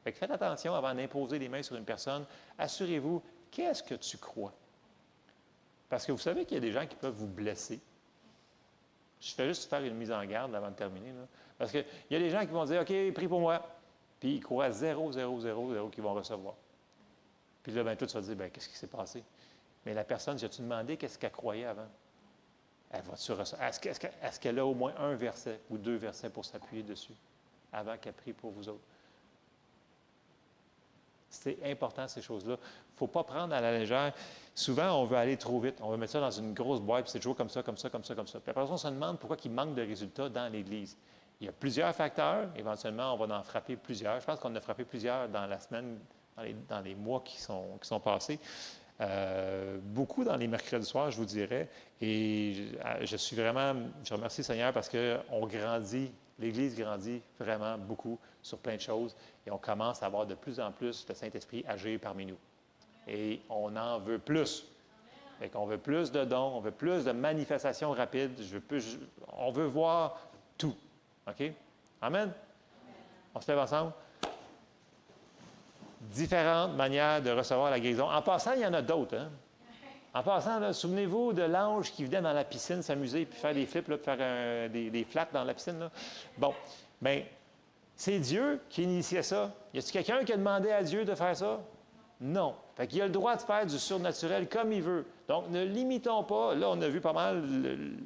Fait que faites attention avant d'imposer les mains sur une personne. Assurez-vous, qu'est-ce que tu crois? Parce que vous savez qu'il y a des gens qui peuvent vous blesser. Je fais juste faire une mise en garde avant de terminer. Là. Parce qu'il y a des gens qui vont dire, OK, prie pour moi. Puis ils croient 0, 0, 0, 0 qu'ils vont recevoir. Puis là, bien, tout va dire, bien, qu'est-ce qui s'est passé? Mais la personne, si tu demandé qu'est-ce qu'elle croyait avant? Elle va-tu recevoir? Est-ce qu'elle a au moins un verset ou 2 versets pour s'appuyer dessus avant qu'elle prie pour vous autres? C'est important, ces choses-là. Il ne faut pas prendre à la légère. Souvent, on veut aller trop vite. On veut mettre ça dans une grosse boîte, puis c'est toujours comme ça, comme ça, comme ça, comme ça. Puis après, on se demande pourquoi il manque de résultats dans l'Église. Il y a plusieurs facteurs. Éventuellement, on va en frapper plusieurs. Je pense qu'on en a frappé plusieurs dans la semaine, dans les mois qui sont passés. Beaucoup dans les mercredis soirs, je vous dirais. Et je remercie le Seigneur parce qu'on grandit, l'Église grandit vraiment beaucoup sur plein de choses et on commence à avoir de plus en plus le Saint-Esprit agir parmi nous. Et on en veut plus. Fait qu'on veut plus de dons, on veut plus de manifestations rapides, on veut voir tout. OK? Amen? On se lève ensemble? Différentes manières de recevoir la guérison. En passant, il y en a d'autres. Hein? En passant, là, souvenez-vous de l'ange qui venait dans la piscine s'amuser puis faire des flips, là, puis faire des flats dans la piscine. Là. Bon, bien, c'est Dieu qui initiait ça. Y a-t-il quelqu'un qui a demandé à Dieu de faire ça? Non. Fait qu'il a le droit de faire du surnaturel comme il veut. Donc, ne limitons pas. Là, on a vu pas mal,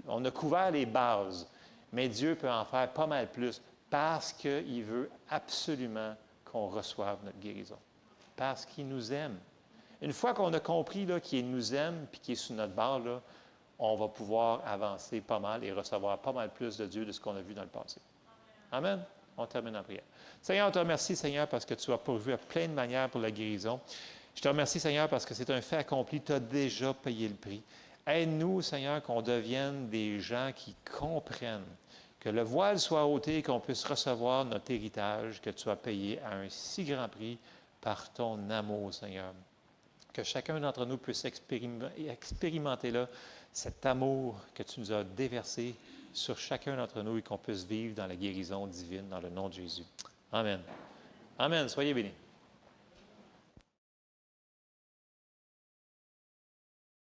on a couvert les bases. Mais Dieu peut en faire pas mal plus parce qu'il veut absolument qu'on reçoive notre guérison. Parce qu'il nous aime. Une fois qu'on a compris qu'il nous aime et qu'il est sur notre barre, là, on va pouvoir avancer pas mal et recevoir pas mal plus de Dieu de ce qu'on a vu dans le passé. Amen. On termine en prière. Seigneur, on te remercie, Seigneur, parce que tu as pourvu à plein de manières pour la guérison. Je te remercie, Seigneur, parce que c'est un fait accompli. Tu as déjà payé le prix. Aide-nous, Seigneur, qu'on devienne des gens qui comprennent que le voile soit ôté et qu'on puisse recevoir notre héritage que tu as payé à un si grand prix par ton amour, Seigneur. Que chacun d'entre nous puisse expérimenter là, cet amour que tu nous as déversé sur chacun d'entre nous et qu'on puisse vivre dans la guérison divine dans le nom de Jésus. Amen. Amen. Soyez bénis.